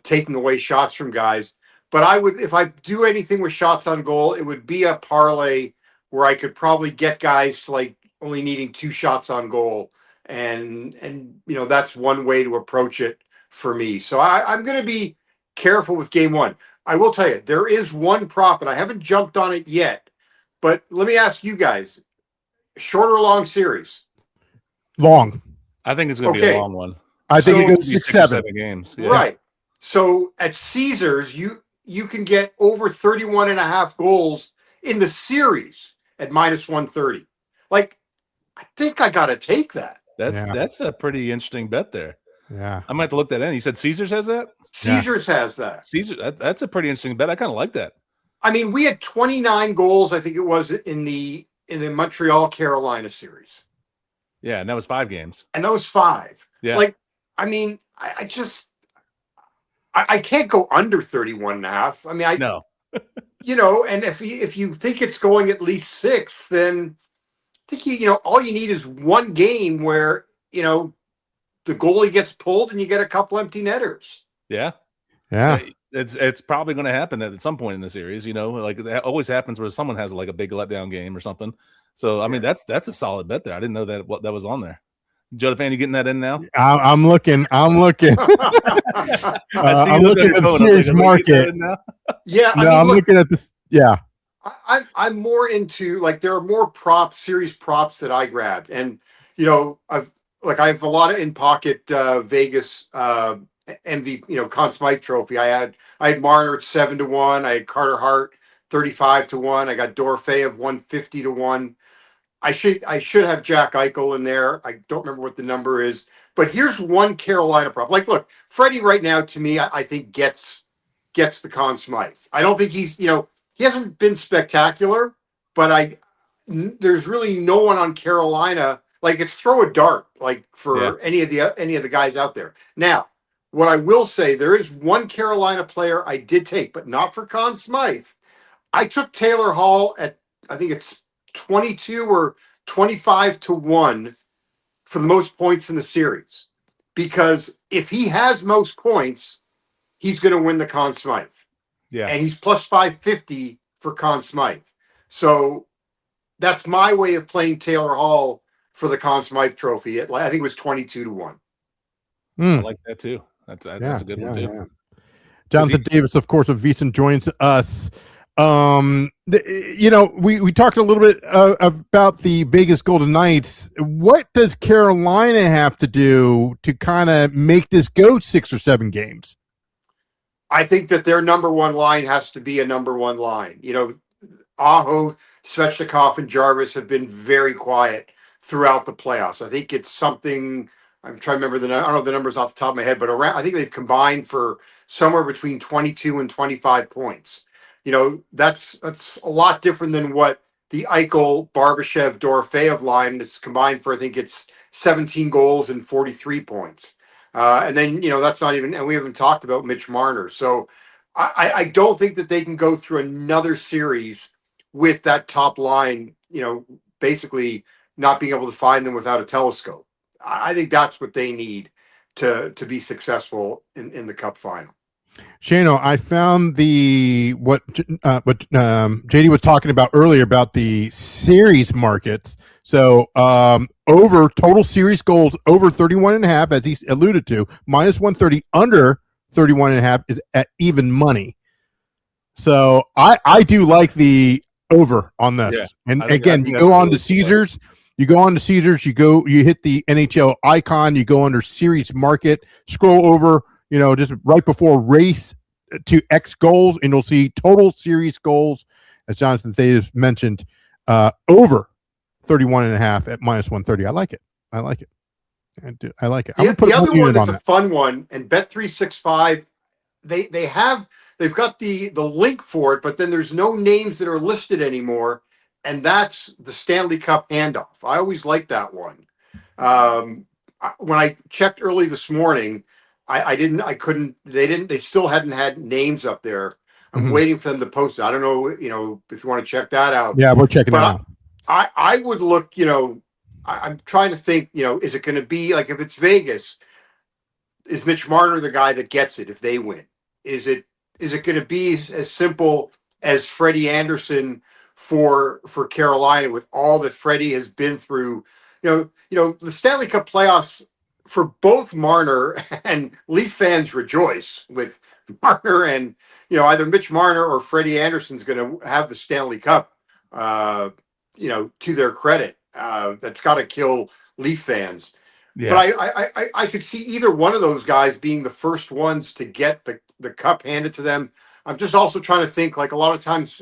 S6: taking away shots from guys. But if I do anything with shots on goal, it would be a parlay where I could probably get guys to like only needing 2 shots on goal, and that's one way to approach it for me. So I'm going to be careful with game 1. I will tell you, there is one prop, and I haven't jumped on it yet, but let me ask you guys, short or long series?
S4: Long.
S5: I think it's going to be a long one.
S4: I think it goes 6-7
S5: games. Yeah.
S6: Right. So at Caesars, you can get over 31.5 goals in the series at -130. Like, I think I got to take that.
S5: That's a pretty interesting bet there.
S4: Yeah.
S5: I might have to look that in. You said Caesars has that?
S6: Caesars has that.
S5: Caesars, that's a pretty interesting bet. I kind of like that.
S6: I mean, we had 29 goals, I think it was, in the Montreal Carolina series.
S5: Yeah, and that was 5 games.
S6: And that was 5.
S5: Yeah.
S6: Like, I mean, I can't go under 31.5. I mean,
S5: no.
S6: And if you think it's going at least 6, then I think all you need is one game where, the goalie gets pulled and you get a couple empty netters.
S5: Yeah.
S4: Yeah.
S5: It's probably going to happen at some point in the series, like that always happens where someone has like a big letdown game or something. So, I mean, that's a solid bet there. I didn't know that was on there. JoeDaFan, you getting that in now?
S4: I'm looking. I'm looking at the series market.
S6: Yeah.
S4: I'm looking at this. Yeah.
S6: I'm more into, like, there are more series props that I grabbed. And, I have a lot of in pocket Vegas MVP, Conn Smythe trophy. I had Marner at 7-1. I had Carter Hart 35-1. I got Dorofeyev 150-1. I should have Jack Eichel in there. I don't remember what the number is, but here's one Carolina problem. Like, look, Freddie right now to me, I think gets the Conn Smythe. I don't think he's he hasn't been spectacular, but there's really no one on Carolina. Like, it's throw a dart like for any of the guys out there. Now, what I will say, there is one Carolina player I did take, but not for Conn Smythe. I took Taylor Hall at, I think it's 22 or 25-1 for the most points in the series. Because if he has most points, he's going to win the Conn Smythe.
S5: Yeah.
S6: And he's plus 550 for Conn Smythe. So that's my way of playing Taylor Hall for the Conn Smythe trophy. I think it was 22-1.
S5: I like that too. That's a good one too.
S4: Yeah. Jonathan Davis, of course, of VSiN joins us. We talked a little bit about the Vegas Golden Knights. What does Carolina have to do to kind of make this go 6 or 7 games?
S6: I think that their number one line has to be a number one line. Aho, Svechnikov, and Jarvis have been very quiet throughout the playoffs. I think it's something, I'm trying to remember I don't know the numbers off the top of my head, but I think they've combined for somewhere between 22 and 25 points. That's a lot different than what the Eichel, Barbashev, Dorofeyev line is combined for. I think it's 17 goals and 43 points. And then, that's not even, and we haven't talked about Mitch Marner. So I don't think that they can go through another series with that top line, basically not being able to find them without a telescope. I think that's what they need to be successful in the Cup final.
S4: Shano, I found what JD was talking about earlier about the series markets. So over total series goals over 31.5, as he alluded to, minus 130, under 31.5 is at even money. So I do like the over on this. Yeah, and again, you go on to Caesars. You go on to Caesars. You hit the NHL icon. You go under series market. Scroll over. Just right before race to X goals, and you'll see total series goals, as Jonathan Davis mentioned, over 31.5 at minus 130. I like it. I like it.
S6: The other one that's a fun one, and Bet365, they've got the link for it, but then there's no names that are listed anymore, and that's the Stanley Cup handoff. I always like that one. When I checked early this morning, they still hadn't had names up there. I'm waiting for them to post it. I don't know, if you want to check that out.
S4: Yeah, we're checking it out.
S6: I would look, I'm trying to think, is it going to be like, if it's Vegas, is Mitch Marner the guy that gets it if they win? Is it going to be as simple as Freddie Anderson for Carolina with all that Freddie has been through? The Stanley Cup playoffs, for both Marner and Leaf fans, rejoice with Marner, and either Mitch Marner or Freddie Anderson's going to have the Stanley Cup. To their credit, that's got to kill Leaf fans. Yeah. But I could see either one of those guys being the first ones to get the cup handed to them. I'm just also trying to think, like, a lot of times,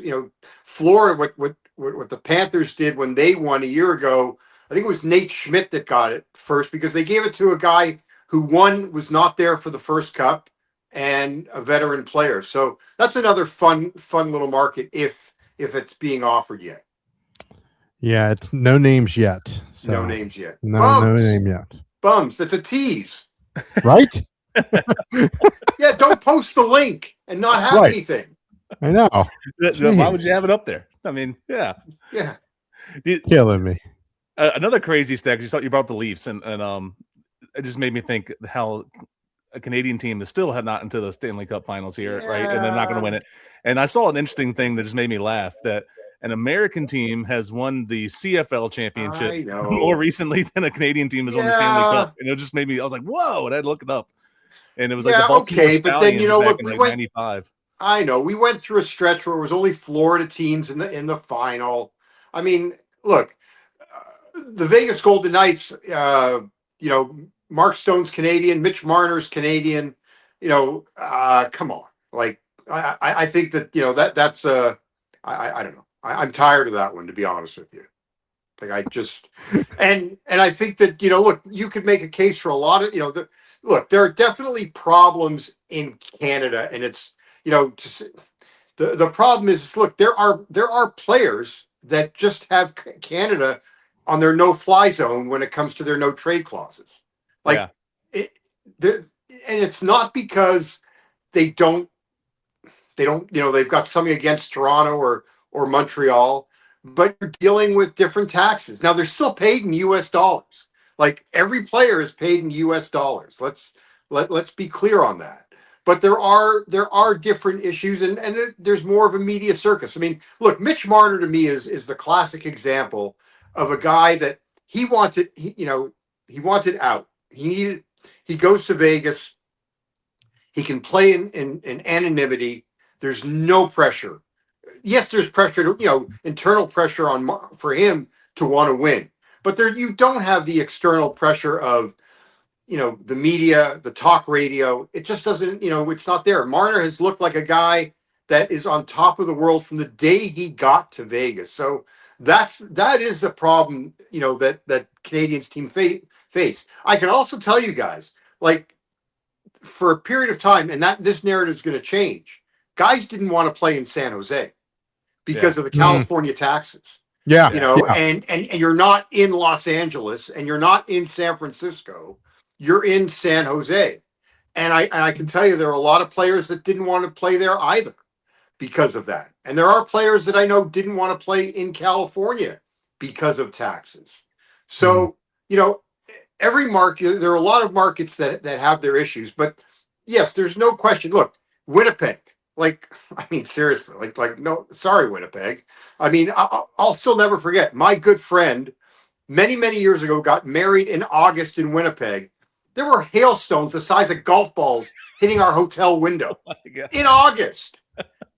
S6: Florida, what the Panthers did when they won a year ago. I think it was Nate Schmidt that got it first, because they gave it to a guy who was not there for the first cup, and a veteran player. So that's another fun little market if it's being offered yet.
S4: Yeah, it's no names yet. So.
S6: No names yet.
S4: No name yet.
S6: Bums. That's a tease.
S4: Right?
S6: Yeah, don't post the link and not have anything.
S4: I know.
S5: Why would you have it up there? I mean, yeah.
S6: Yeah.
S4: Killing me.
S5: Another crazy stat, you brought up the Leafs, and it just made me think how a Canadian team is still not into the Stanley Cup Finals here, right? And they're not going to win it. And I saw an interesting thing that just made me laugh, that an American team has won the CFL championship more recently than a Canadian team has won the Stanley Cup. And it just made me, I was like, whoa, and I had to look it up. And it was like the Baltimore
S6: but then, look,
S5: we went 95.
S6: I know, we went through a stretch where it was only Florida teams in the final. I mean, look, the Vegas Golden Knights, Mark Stone's Canadian, Mitch Marner's Canadian. Come on. Like, I think that, that's I don't know. I'm tired of that one, to be honest with you. Like I just, and I think that, look, you could make a case for a lot of, look, there are definitely problems in Canada, and it's, the problem is, look, there are players that just have Canada on their no-fly zone when it comes to their no trade clauses. Like and it's not because they don't, they've got something against Toronto or Montreal, but you're dealing with different taxes. Now they're still paid in US dollars. Like every player is paid in US dollars. Let's be clear on that. But there are different issues, and there's more of a media circus. I mean, look, Mitch Marner to me is the classic example of a guy that he wanted out. He goes to Vegas. He can play in anonymity. There's no pressure. Yes, there's pressure to, internal pressure for him to want to win. But you don't have the external pressure of, the media, the talk radio. It just doesn't, it's not there. Marner has looked like a guy that is on top of the world from the day he got to Vegas. So that is the problem, that Canadians team face. I can also tell you guys, like, for a period of time, and that this narrative is going to change. Guys didn't want to play in San Jose because of the California taxes.
S4: Yeah.
S6: And you're not in Los Angeles, and you're not in San Francisco. You're in San Jose. And I can tell you there are a lot of players that didn't want to play there either because of that. And there are players that I know didn't want to play in California because of taxes. So, every market, there are a lot of markets that have their issues, but yes, there's no question. Look, Winnipeg, seriously, no, sorry, Winnipeg. I mean, I'll still never forget my good friend many, many years ago got married in August in Winnipeg. There were hailstones the size of golf balls hitting our hotel window in August.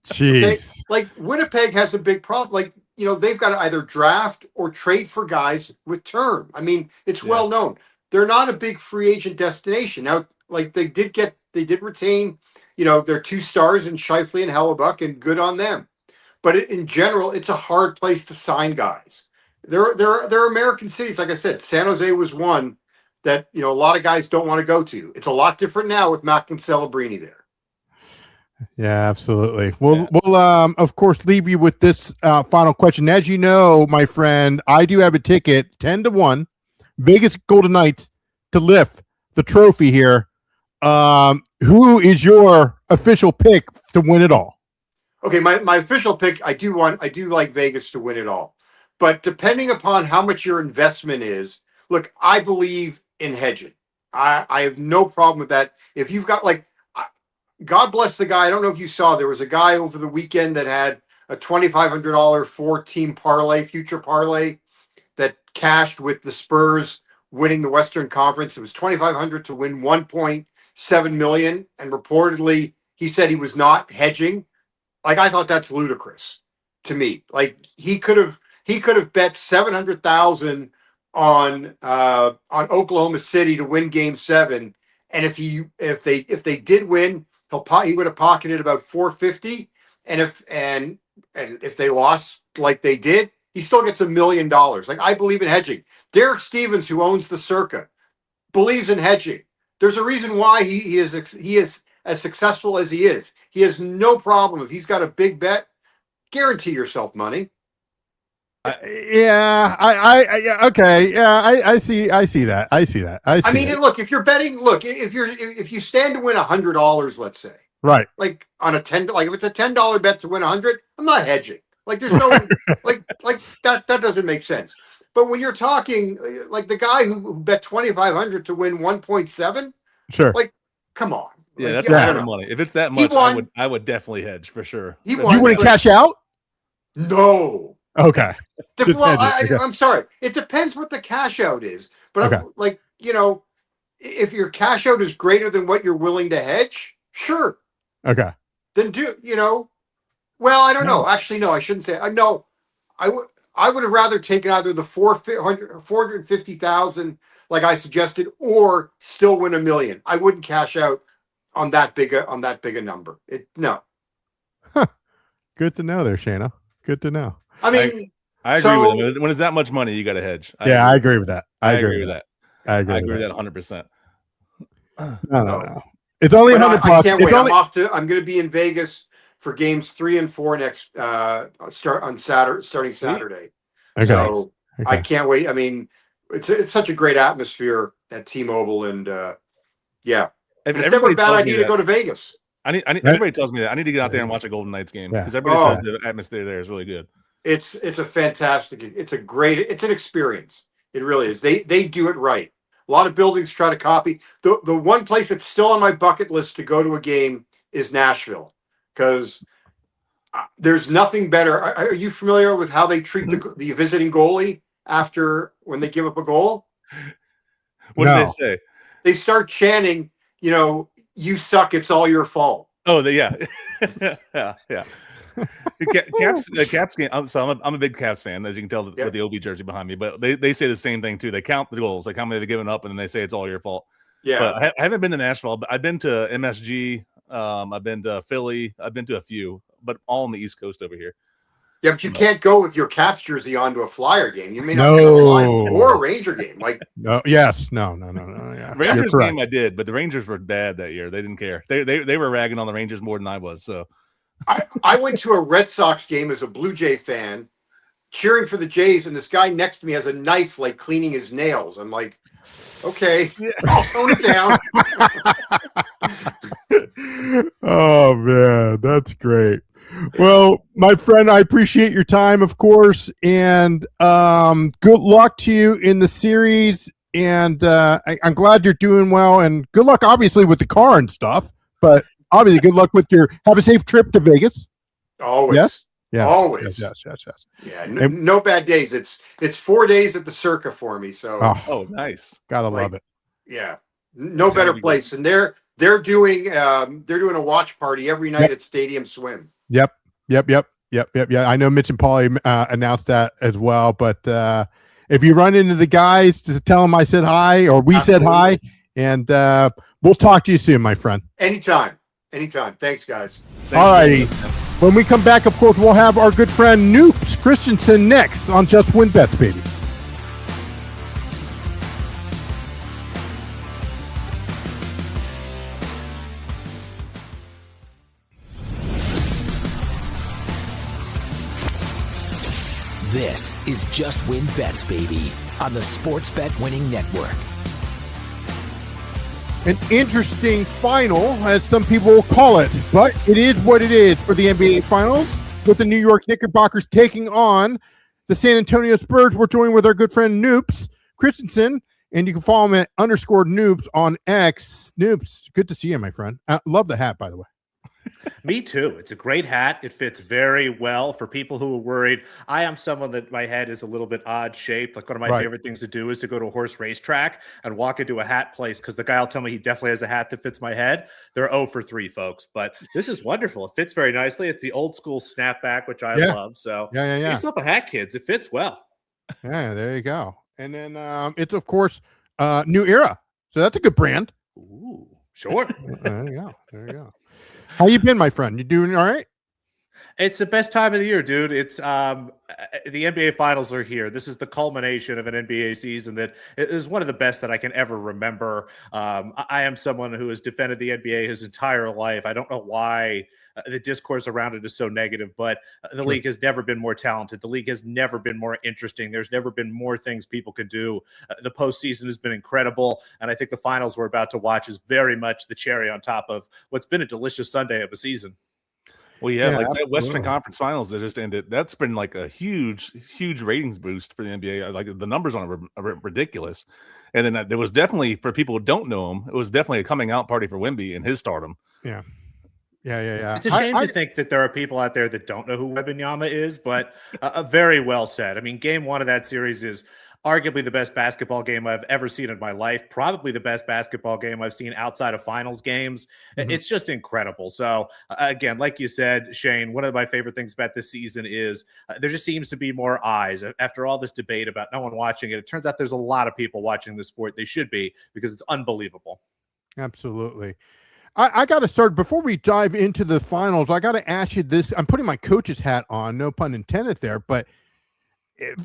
S4: Jeez.
S6: Okay? Winnipeg has a big problem. They've got to either draft or trade for guys with term. I mean, it's well known. They're not a big free agent destination. Now, they did retain, their two stars in Scheifele and Hellebuck, and good on them. But in general, it's a hard place to sign guys. There are American cities, like I said, San Jose was one that, a lot of guys don't want to go to. It's a lot different now with Macklin Celebrini there.
S4: Yeah, absolutely. We'll of course leave you with this final question. As you know, my friend, I do have a ticket 10-1 Vegas Golden Knights to lift the trophy here. Who is your official pick to win it all?
S6: Okay, my official pick, I do like Vegas to win it all. But depending upon how much your investment is, look, I believe in hedging. I have no problem with that. If you've got God bless the guy. I don't know if you saw, there was a guy over the weekend that had a $2,500 4-team parlay, future parlay, that cashed with the Spurs winning the Western Conference. It was $2,500 to win $1.7 million. And reportedly, he said he was not hedging. I thought that's ludicrous to me. He could have bet $700,000 on Oklahoma City to win Game 7. And if they did win, he would have pocketed about $450, and if they lost like they did, he still gets $1 million. I believe in hedging. Derek Stevens, who owns the Circa, believes in hedging. There's a reason why he is as successful as he is. He has no problem if he's got a big bet. Guarantee yourself money.
S4: Okay. Yeah, I see that. I
S6: mean, look, if you're betting, if you stand to win $100, let's say,
S4: right,
S6: on a $10, if it's a $10 bet to win 100, I'm not hedging. There's no that doesn't make sense. But when you're talking the guy who bet $2,500 to win 1.7,
S4: sure,
S6: come on,
S5: yeah, that's a lot of money. If it's that much, I would definitely hedge for sure.
S4: You wouldn't cash out?
S6: No.
S4: Okay.
S6: I'm sorry. It depends what the cash out is. But
S4: okay.
S6: If your cash out is greater than what you're willing to hedge, sure.
S4: Okay.
S6: Then well, I don't know. Actually, no, I shouldn't say. No, I would have rather taken either the 450,000, like I suggested, or still win $1 million. I wouldn't cash out on that big a number. No.
S4: Huh. Good to know there, Shana. Good to know.
S6: I mean,
S5: I agree with him. When it's that much money, you got to hedge.
S4: I agree with that.
S5: I agree with that.
S4: I agree
S5: with
S4: that
S5: that 100%.
S4: No. It's only $100.
S6: I can't wait. I'm going to be in Vegas for games 3 and 4 next starting Saturday.
S4: Okay.
S6: So I can't wait. I mean, it's such a great atmosphere at T-Mobile, and it's never a bad idea to go to Vegas.
S5: Everybody tells me that. I need to get out there and watch a Golden Knights game because everybody says the atmosphere there is really good.
S6: It's a fantastic. It's an experience. It really is. They do it right. A lot of buildings try to copy. The one place that's still on my bucket list to go to a game is Nashville, because there's nothing better. Are you familiar with how they treat the visiting goalie when they give up a goal?
S5: What do they say?
S4: They
S6: start chanting, "You suck. It's all your fault."
S5: Oh, yeah. The Caps game. I'm a big Caps fan, as you can tell with the OB jersey behind me. But they say the same thing too. They count the goals, like how many they've given up, and then they say it's all your fault.
S6: Yeah,
S5: but I haven't been to Nashville. But I've been to MSG. I've been to Philly. I've been to a few, but all on the East Coast over here.
S6: Yeah, but you can't go with your Caps jersey onto a Flyer game. You may not get a line or a Ranger game. Like
S4: no. Yeah,
S5: Rangers game I did, but the Rangers were bad that year. They didn't care. They were ragging on the Rangers more than I was. So.
S6: I went to a Red Sox game as a Blue Jay fan, cheering for the Jays, and this guy next to me has a knife, like cleaning his nails. I'm like, okay, I'll tone it down.
S4: Oh man, that's great. Well, my friend, I appreciate your time, of course, and good luck to you in the series. And I'm glad you're doing well, and good luck, obviously, with the car and stuff. But obviously, good luck with have a safe trip to Vegas.
S6: Always.
S4: Yes. Yes.
S6: Always.
S4: Yes.
S6: Yeah. No bad days. It's 4 days at the Circa for me. So.
S5: Oh, nice.
S4: Gotta love it.
S6: Yeah. No better place. And they're doing a watch party every night at Stadium Swim.
S4: Yep. I know Mitch and Paulie announced that as well. But if you run into the guys, just tell them I said hi, or we said hi, and we'll talk to you soon, my friend.
S6: Anytime. Thanks, guys.
S4: All righty. When we come back, of course, we'll have our good friend Noops Christenson next on Just Win Bets, baby.
S3: This is Just Win Bets, baby, on the Sports Bet Winning Network.
S4: An interesting final, as some people will call it, but it is what it is for the NBA Finals, with the New York Knickerbockers taking on the San Antonio Spurs. We're joined with our good friend Noops Christenson, and you can follow him at _Noops on X. Noops, good to see you, my friend. Love the hat, by the way.
S7: Me too. It's a great hat. It fits very well for people who are worried. I am someone that my head is a little bit odd shaped. Like one of my favorite things to do is to go to a horse racetrack and walk into a hat place because the guy will tell me he definitely has a hat that fits my head. They're 0 for 3, folks. But this is wonderful. It fits very nicely. It's the old school snapback, which I love. So get yourself a hat, kids. It fits well.
S4: Yeah, there you go. And then it's, of course, New Era. So that's a good brand.
S7: Ooh, sure.
S4: There you go. How you been, my friend? You doing all right?
S7: It's the best time of the year, dude. It's the NBA Finals are here. This is the culmination of an NBA season that is one of the best that I can ever remember. I am someone who has defended the NBA his entire life. I don't know why the discourse around it is so negative, but the league has never been more talented. The league has never been more interesting. There's never been more things people can do. The postseason has been incredible, and I think the finals we're about to watch is very much the cherry on top of what's been a delicious Sunday of a season.
S5: Well, yeah, like that Western Conference Finals that just ended, that's been like a huge ratings boost for the NBA. Like the numbers on it are ridiculous. And then there was definitely, for people who don't know him, it was definitely a coming out party for Wemby and his stardom.
S4: Yeah.
S7: It's a shame to think that there are people out there that don't know who Wembanyama is, but very well said. I mean, game one of that series is arguably the best basketball game I've ever seen in my life. Probably the best basketball game I've seen outside of finals games. Mm-hmm. It's just incredible. So again, like you said, Shane, one of my favorite things about this season is there just seems to be more eyes. After all this debate about no one watching it, it turns out there's a lot of people watching the sport. They should be, because it's unbelievable.
S4: Absolutely. I got to start, before we dive into the finals, I got to ask you this. I'm putting my coach's hat on, no pun intended there, but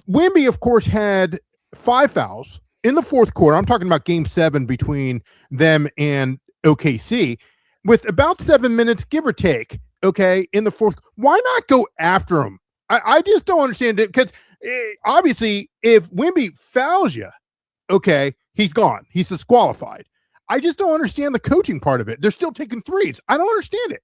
S4: Wemby, of course, had 5 fouls in the fourth quarter. I'm talking about game 7 between them and OKC with about 7 minutes, give or take, okay, in the fourth. Why not go after him? I just don't understand it because obviously if Wemby fouls you, okay, he's gone. He's disqualified. I just don't understand the coaching part of it. They're still taking threes. I don't understand it.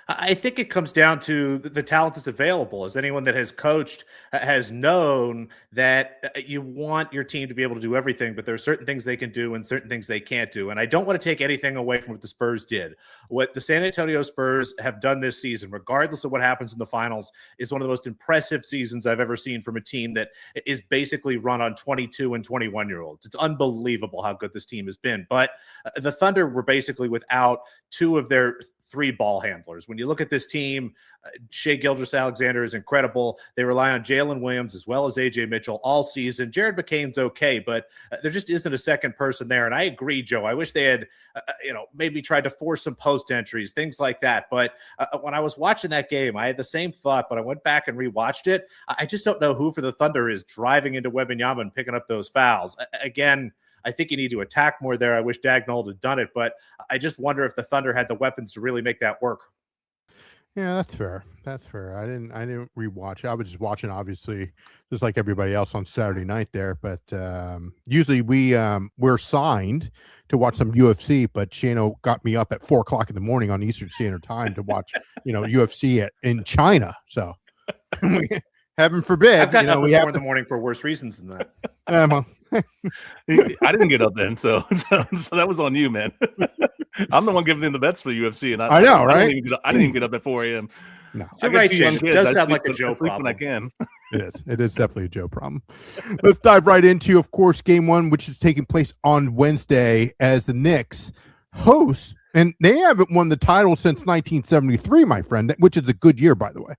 S7: I think it comes down to the talent that's available. As anyone that has coached has known that you want your team to be able to do everything, but there are certain things they can do and certain things they can't do. And I don't want to take anything away from what the Spurs did. What the San Antonio Spurs have done this season, regardless of what happens in the finals, is one of the most impressive seasons I've ever seen from a team that is basically run on 22 and 21-year-olds. It's unbelievable how good this team has been. But the Thunder were basically without 2 of their 3 ball handlers. When you look at this team, Shai Gilgeous-Alexander is incredible. They rely on Jalen Williams as well as AJ Mitchell all season. Jared McCain's okay, but there just isn't a second person there. And I agree, Joe. I wish they had, maybe tried to force some post entries, things like that. But when I was watching that game, I had the same thought, but I went back and rewatched it. I just don't know who for the Thunder is driving into Wembanyama and picking up those fouls. Again, I think you need to attack more there. I wish Daigneault had done it, but I just wonder if the Thunder had the weapons to really make that work.
S4: Yeah, that's fair. That's fair. I didn't rewatch it. I was just watching, obviously, just like everybody else on Saturday night there. But usually we're signed to watch some UFC, but Shano got me up at 4:00 in the morning on Eastern Standard Time to watch, UFC in China. So heaven forbid,
S7: I've gotten up
S4: we have
S7: in the morning for worse reasons than that.
S4: Well,
S5: I didn't get up then, so that was on you, man. I'm the one giving them the bets for UFC, and
S4: I know, right?
S5: I didn't even get up at 4 a.m.
S4: No,
S7: you're right, Shane. It does sound like a Joe problem.
S5: When I can.
S4: It is definitely a Joe problem. Let's dive right into, of course, game 1, which is taking place on Wednesday as the Knicks host, and they haven't won the title since 1973, my friend, which is a good year, by the way.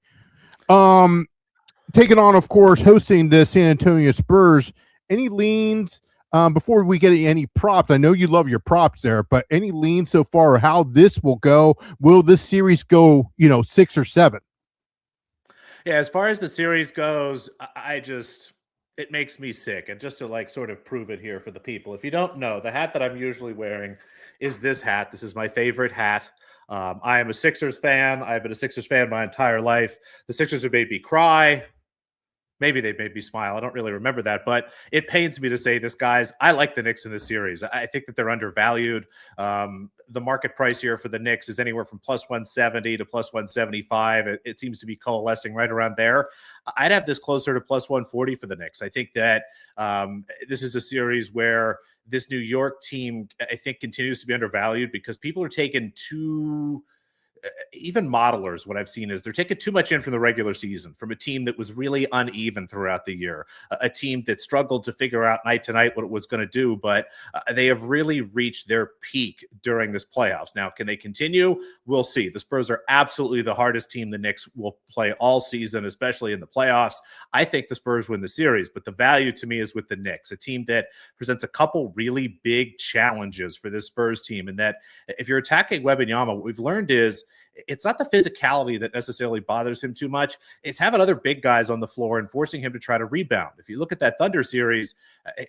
S4: Taking on, of course, hosting the San Antonio Spurs. Any leans before we get any props? I know you love your props there, but any leans so far how this will go? Will this series go, 6 or 7?
S7: Yeah, as far as the series goes, it makes me sick. And just to sort of prove it here for the people, if you don't know, the hat that I'm usually wearing is this hat. This is my favorite hat. I am a Sixers fan. I've been a Sixers fan my entire life. The Sixers have made me cry. Maybe they made me smile. I don't really remember that, but it pains me to say this, guys. I like the Knicks in this series. I think that they're undervalued. The market price here for the Knicks is anywhere from plus 170 to plus 175. It seems to be coalescing right around there. I'd have this closer to plus 140 for the Knicks. I think that this is a series where this New York team, I think, continues to be undervalued because people are taking even modelers, what I've seen is they're taking too much in from the regular season from a team that was really uneven throughout the year, a team that struggled to figure out night to night what it was going to do, but they have really reached their peak during this playoffs. Now, can they continue? We'll see. The Spurs are absolutely the hardest team the Knicks will play all season, especially in the playoffs. I think the Spurs win the series, but the value to me is with the Knicks, a team that presents a couple really big challenges for this Spurs team. And that if you're attacking Wembanyama, what we've learned is it's not the physicality that necessarily bothers him too much. It's having other big guys on the floor and forcing him to try to rebound. If you look at that Thunder series,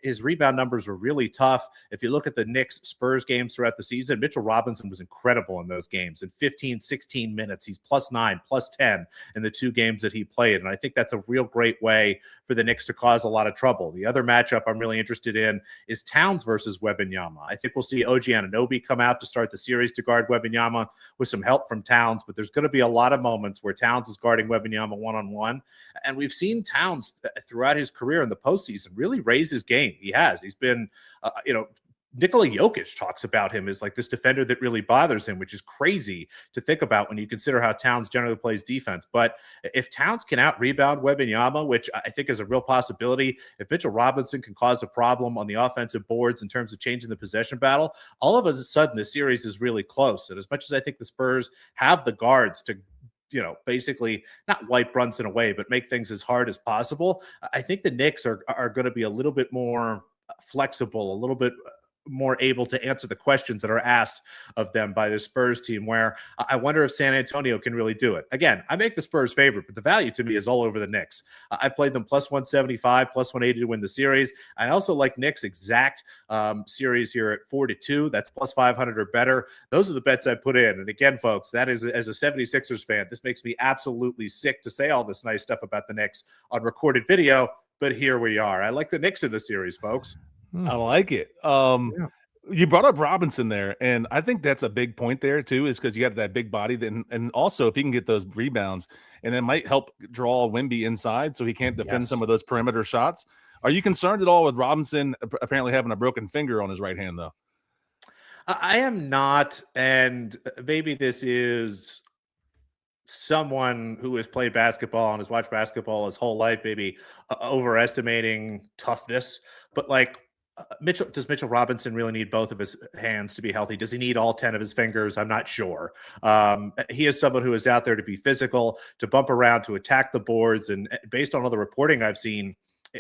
S7: his rebound numbers were really tough. If you look at the Knicks Spurs games throughout the season, Mitchell Robinson was incredible in those games. In 15, 16 minutes, he's plus 9, plus 10 in the 2 games that he played. And I think that's a real great way for the Knicks to cause a lot of trouble. The other matchup I'm really interested in is Towns versus Wembanyama. I think we'll see OG Anunoby come out to start the series to guard Wembanyama with some help from Towns, but there's going to be a lot of moments where Towns is guarding Wembanyama one-on-one. And we've seen Towns throughout his career in the postseason really raise his game. He's been, Nikola Jokic talks about him as like this defender that really bothers him, which is crazy to think about when you consider how Towns generally plays defense. But if Towns can out-rebound Wembanyama, which I think is a real possibility, if Mitchell Robinson can cause a problem on the offensive boards in terms of changing the possession battle, all of a sudden the series is really close. And as much as I think the Spurs have the guards to basically not wipe Brunson away, but make things as hard as possible, I think the Knicks are going to be a little bit more flexible, a little bit more able to answer the questions that are asked of them by the Spurs team, where I wonder if San Antonio can really do it. Again, I make the Spurs favorite, but the value to me is all over the Knicks. I played them plus 175, plus 180 to win the series. I also like Knicks exact series here at 4-2. That's plus 500 or better. Those are the bets I put in. And again, folks, that is, as a 76ers fan, this makes me absolutely sick to say all this nice stuff about the Knicks on recorded video, but here we are. I like the Knicks in the series, folks.
S5: I like it. You brought up Robinson there, and I think that's a big point there too, is because you got that big body, and also if he can get those rebounds, and it might help draw Wemby inside so he can't defend some of those perimeter shots. Are you concerned at all with Robinson apparently having a broken finger on his right hand, though?
S7: I am not, and maybe this is someone who has played basketball and has watched basketball his whole life, maybe overestimating toughness, but like, does Mitchell Robinson really need both of his hands to be healthy? Does he need all 10 of his fingers? I'm not sure. He is someone who is out there to be physical, to bump around, to attack the boards. And based on all the reporting I've seen,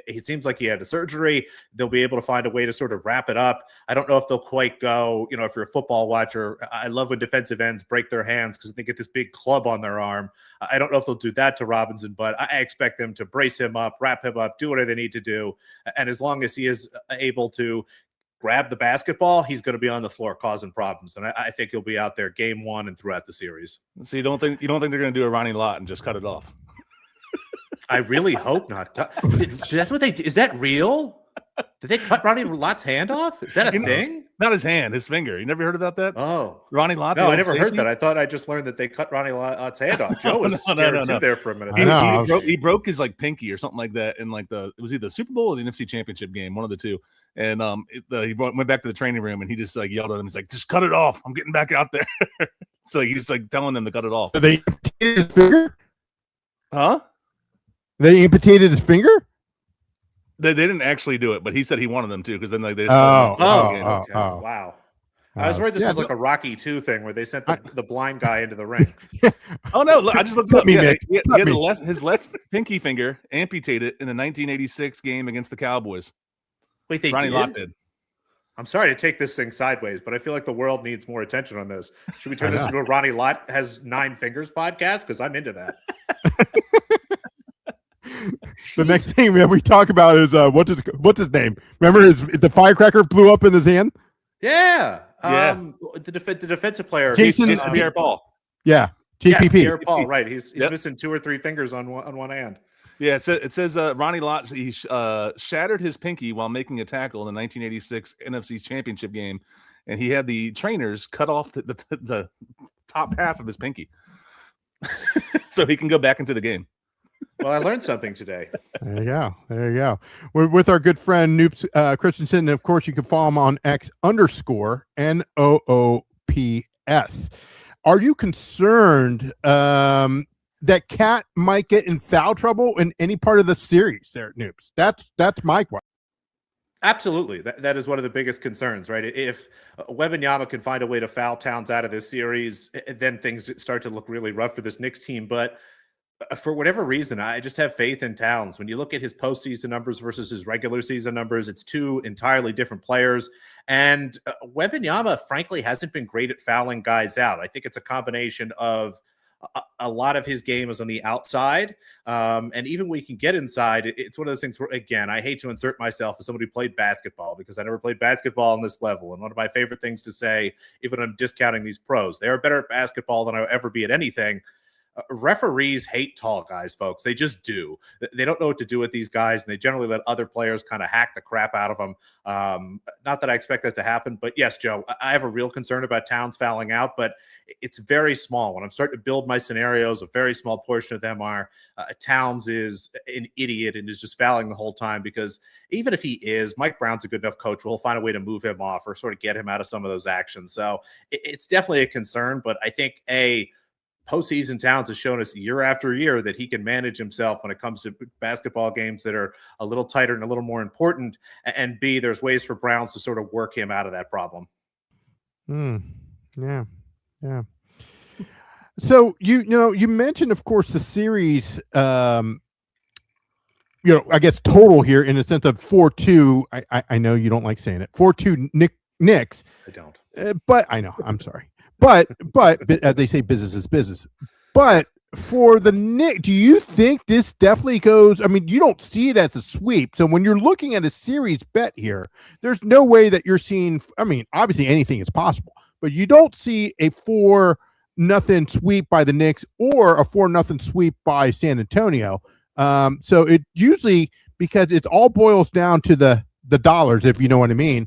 S7: it seems like he had a surgery. They'll be able to find a way to sort of wrap it up. I don't know if they'll quite go, if you're a football watcher, I love when defensive ends break their hands because they get this big club on their arm. I don't know if they'll do that to Robinson, but I expect them to brace him up, wrap him up, do whatever they need to do. And as long as he is able to grab the basketball, he's going to be on the floor causing problems. And I think he'll be out there game one and throughout the series.
S5: So you don't think they're going to do a Ronnie Lott and just cut it off?
S7: I really hope not. That's what they do. Is that real? Did they cut Ronnie Lott's hand off? Is that a thing?
S5: Not his hand, his finger. You never heard about that?
S7: Oh,
S5: Ronnie Lott.
S7: No, I never heard that. I thought I just learned that they cut Ronnie Lott's hand off. Joe was scared too there for a minute.
S5: He broke his like pinky or something like that in like it was either the Super Bowl or the NFC Championship game, one of the two. And he went back to the training room and he just like yelled at him. He's like, "Just cut it off! I'm getting back out there." So he's just like telling them to cut it off.
S4: They amputated his finger?
S5: Huh?
S4: They amputated his finger?
S5: They didn't actually do it, but he said he wanted them to because then like they.
S7: Wow. I was worried this was like a Rocky II thing where they sent the blind guy into the ring.
S5: Oh no! I just looked up. He had his left pinky finger amputated in the 1986 game against the Cowboys.
S7: Wait, they
S5: Ronnie
S7: did?
S5: Lott did.
S7: I'm sorry to take this thing sideways, but I feel like the world needs more attention on this. Should we turn this into a Ronnie Lott has 9 fingers podcast? Because I'm into that.
S4: The next thing that we talk about is what's his name? Remember the firecracker blew up in his hand?
S7: Yeah. The defensive player,
S5: Jason Pierre-Paul.
S4: Yeah, JPP.
S7: Yes, Pierre-Paul, right? He's missing 2 or 3 fingers on one hand.
S5: Yeah, it says Ronnie Lott he shattered his pinky while making a tackle in the 1986 NFC Championship game, and he had the trainers cut off the top half of his pinky, so he can go back into the game.
S7: Well, I learned something today.
S4: There you go. We're with our good friend Noops Christenson, and of course you can follow him on X_NOOPS. Are you concerned that Cat might get in foul trouble in any part of the series there at Noops? That's my question.
S7: Absolutely. That is one of the biggest concerns, right? If Wembanyama can find a way to foul Towns out of this series, then things start to look really rough for this Knicks team. But for whatever reason, I just have faith in Towns. When you look at his postseason numbers versus his regular season numbers, it's 2 entirely different players. And Wembanyama, frankly, hasn't been great at fouling guys out. I think it's a combination of a lot of his game is on the outside. And even when he can get inside, it's one of those things where, again, I hate to insert myself as somebody who played basketball because I never played basketball on this level. And one of my favorite things to say, even when I'm discounting these pros, they are better at basketball than I'll ever be at anything. Referees hate tall guys, folks. They just do. They don't know what to do with these guys, and they generally let other players kind of hack the crap out of them. Not that I expect that to happen, but yes, Joe, I have a real concern about Towns fouling out, but it's very small. When I'm starting to build my scenarios, a very small portion of them are Towns is an idiot and is just fouling the whole time because even if he is, Mike Brown's a good enough coach. We'll find a way to move him off or sort of get him out of some of those actions. So it's definitely a concern, but I think postseason Towns has shown us year after year that he can manage himself when it comes to basketball games that are a little tighter and a little more important. And B, there's ways for Browns to sort of work him out of that problem.
S4: Yeah. So you mentioned, of course, the series. I guess total here in a sense of 4-2. I know you don't like saying it. 4-2. Knicks.
S7: I don't.
S4: But I know. I'm sorry. But as they say, business is business. But for the Knicks, do you think this definitely goes? I mean, you don't see it as a sweep. So when you're looking at a series bet here, there's no way that you're seeing. I mean, obviously anything is possible, but you don't see a 4-0 sweep by the Knicks or a 4-0 sweep by San Antonio. So it usually, because it all boils down to the dollars, if you know what I mean.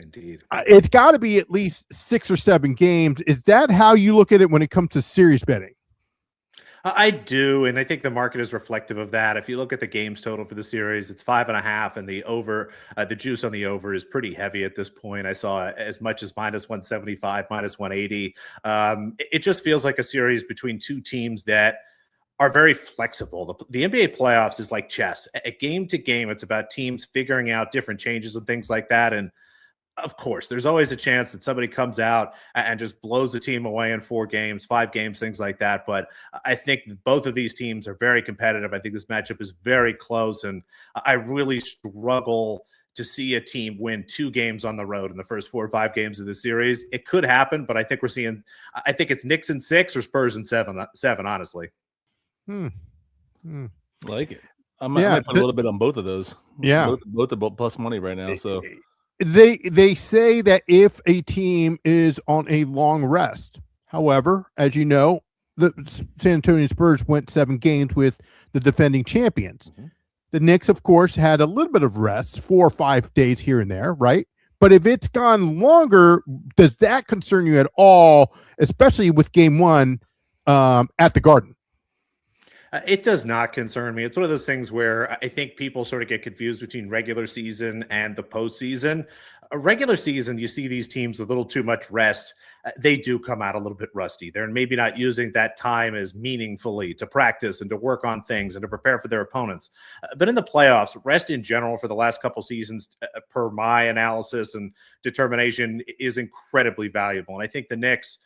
S7: Indeed.
S4: It's got to be at least 6 or 7 games. Is that how you look at it when it comes to series betting?
S7: I do, and I think the market is reflective of that. If you look at the games total for the series, it's 5.5, and the over, the juice on the over is pretty heavy at this point. I saw as much as -175, -180. It just feels like a series between two teams that are very flexible. The NBA playoffs is like chess. A game to game, it's about teams figuring out different changes and things like that. And of course, there's always a chance that somebody comes out and just blows the team away in 4 games, 5 games, things like that. But I think both of these teams are very competitive. I think this matchup is very close, and I really struggle to see a team win 2 games on the road in the first 4 or 5 games of the series. It could happen, but I think I think it's Knicks in 6 or Spurs in 7, honestly.
S5: Like it. I might put a little bit on both of those.
S4: Yeah.
S5: Both are plus money right now. So
S4: They say that if a team is on a long rest, however, as you know, the San Antonio Spurs went 7 games with the defending champions. Mm-hmm. The Knicks, of course, had a little bit of rest, 4 or 5 days here and there, right? But if it's gone longer, does that concern you at all, especially with game 1 at the Garden?
S7: It does not concern me. It's one of those things where I think people sort of get confused between regular season and the postseason. A regular season, you see these teams with a little too much rest. They do come out a little bit rusty. They're maybe not using that time as meaningfully to practice and to work on things and to prepare for their opponents. But in the playoffs, rest in general for the last couple seasons, per my analysis and determination, is incredibly valuable. And I think the Knicks,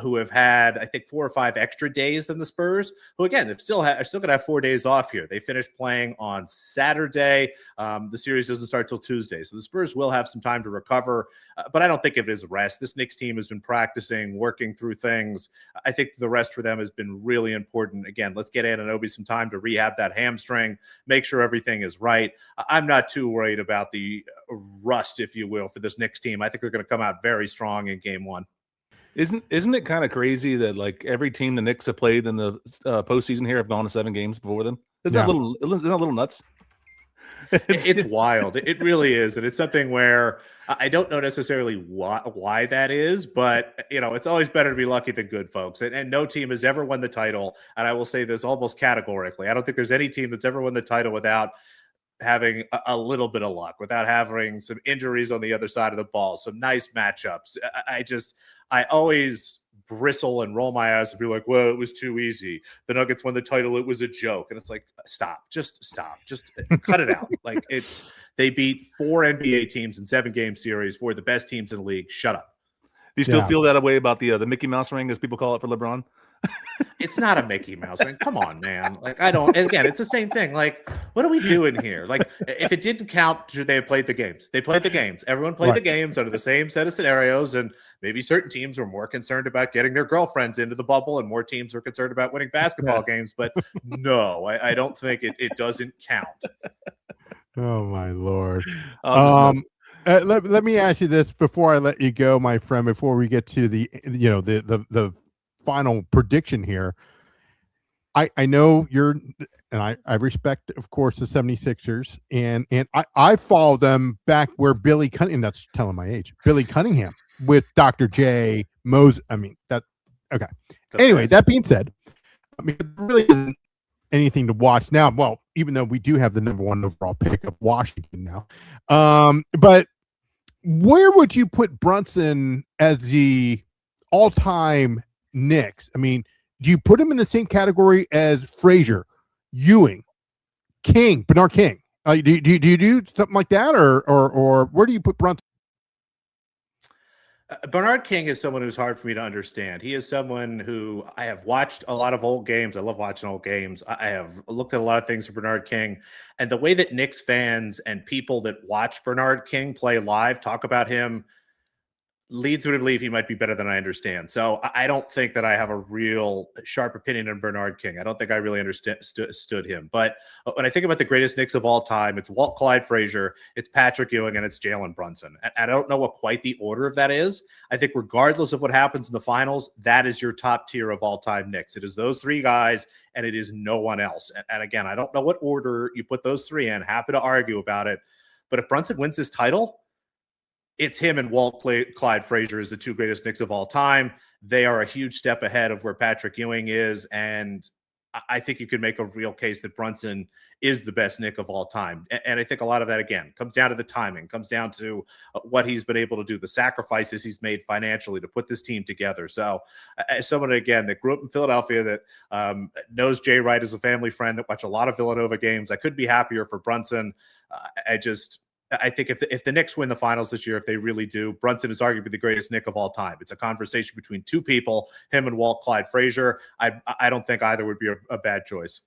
S7: who have had, I think, 4 or 5 extra days than the Spurs, who again, are still going to have 4 days off here. They finished playing on Saturday. The series doesn't start till Tuesday. So the Spurs will have some time to recover, but I don't think of it as rest. This Knicks team has been practicing, working through things. I think the rest for them has been really important. Again, let's get Anunoby some time to rehab that hamstring, make sure everything is right. I'm not too worried about the rust, if you will, for this Knicks team. I think they're going to come out very strong in game 1.
S5: Isn't it kind of crazy that like every team the Knicks have played in the postseason here have gone to 7 games before them? Isn't that a little nuts?
S7: It's wild. It really is, and it's something where I don't know necessarily why that is, but it's always better to be lucky than good, folks. And no team has ever won the title, and I will say this almost categorically: I don't think there's any team that's ever won the title without having a little bit of luck, without having some injuries on the other side of the ball, some nice matchups. I always bristle and roll my eyes and be like, well, it was too easy. The Nuggets won the title. It was a joke. And it's like, stop, just cut it out. Like they beat 4 NBA teams in 7-game series, 4 of the best teams in the league. Shut up.
S5: Do you still feel that way about the Mickey Mouse ring, as people call it, for LeBron?
S7: It's not a Mickey Mouse ring. Come on, man. Like, I don't, again, it's the same thing. Like, what are we doing here? Like, if it didn't count, should they have played the games? They played the games. Everyone played the games under the same set of scenarios. And maybe certain teams were more concerned about getting their girlfriends into the bubble, and more teams were concerned about winning basketball games. But no, I don't think it doesn't count.
S4: Oh, my Lord. Let me ask you this before I let you go, my friend, before we get to the final prediction here. I know you're, and I respect, of course, the 76ers, and I follow them back where Billy Cunningham, that's telling my age, Billy Cunningham with Dr. J. Mose. I mean, that, okay. Anyway, that being said, I mean, it really isn't anything to watch now. Well, even though we do have the number 1 overall pick of Washington now. But where would you put Brunson as the all-time Knicks? I mean, do you put him in the same category as Frazier, Ewing, King, Bernard King? Do you do something like that, or where do you put Brunson?
S7: Bernard King is someone who's hard for me to understand. He is someone who I have watched a lot of old games. I love watching old games. I have looked at a lot of things for Bernard King, and the way that Knicks fans and people that watch Bernard King play live talk about him leads me to believe he might be better than I understand. So I don't think that I have a real sharp opinion on Bernard King. I don't think I really understood him. But when I think about the greatest Knicks of all time, it's Walt Clyde Frazier, it's Patrick Ewing, and it's Jalen Brunson. And I don't know what quite the order of that is. I think regardless of what happens in the finals, that is your top tier of all-time Knicks. It is those three guys, and it is no one else. And again, I don't know what order you put those three in. Happy to argue about it. But if Brunson wins this title, it's him and Walt Clyde Frazier as the two greatest Knicks of all time. They are a huge step ahead of where Patrick Ewing is. And I think you could make a real case that Brunson is the best Knick of all time. And I think a lot of that, again, comes down to the timing, comes down to what he's been able to do, the sacrifices he's made financially to put this team together. So as someone, again, that grew up in Philadelphia, that knows Jay Wright as a family friend, that watched a lot of Villanova games, I couldn't be happier for Brunson. I think if the Knicks win the finals this year, if they really do, Brunson is arguably the greatest Knick of all time. It's a conversation between two people, him and Walt Clyde Frazier. I don't think either would be a bad choice.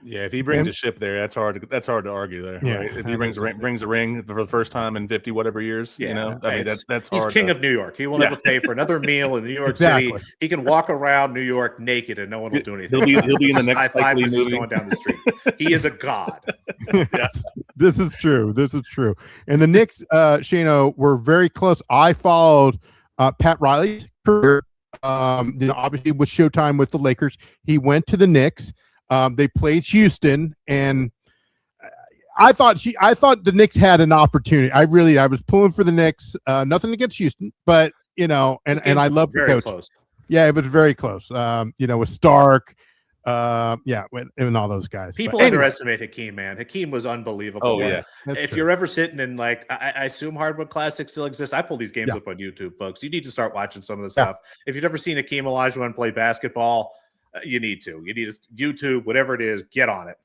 S5: Yeah, if he brings a ship there, that's hard to argue there.
S4: Yeah.
S5: Right? If he brings a ring for the first time in 50 whatever years,
S7: yeah,
S5: you know, I mean that's hard.
S7: He's king of New York. He will never pay for another meal in New York City. He can walk around New York naked and no one will do anything.
S5: He'll be in the next movie
S7: going down the street. He is a god.
S5: Yes.
S4: This is true. And the Knicks, Shano, were very close. I followed Pat Riley's career. Obviously with Showtime with the Lakers, he went to the Knicks. They played Houston, and I thought the Knicks had an opportunity. I was pulling for the Knicks. Nothing against Houston, but and I love the coach.
S7: Close.
S4: Yeah, it was very close. With Stark, and all those guys.
S7: People underestimate Hakeem, man. Hakeem was unbelievable.
S5: Oh yeah.
S7: If you're ever sitting in I assume Hardwood Classic still exists. I pull these games up on YouTube, folks. You need to start watching some of the stuff. If you've never seen Hakeem Olajuwon play basketball, you need to YouTube, whatever it is, get on it.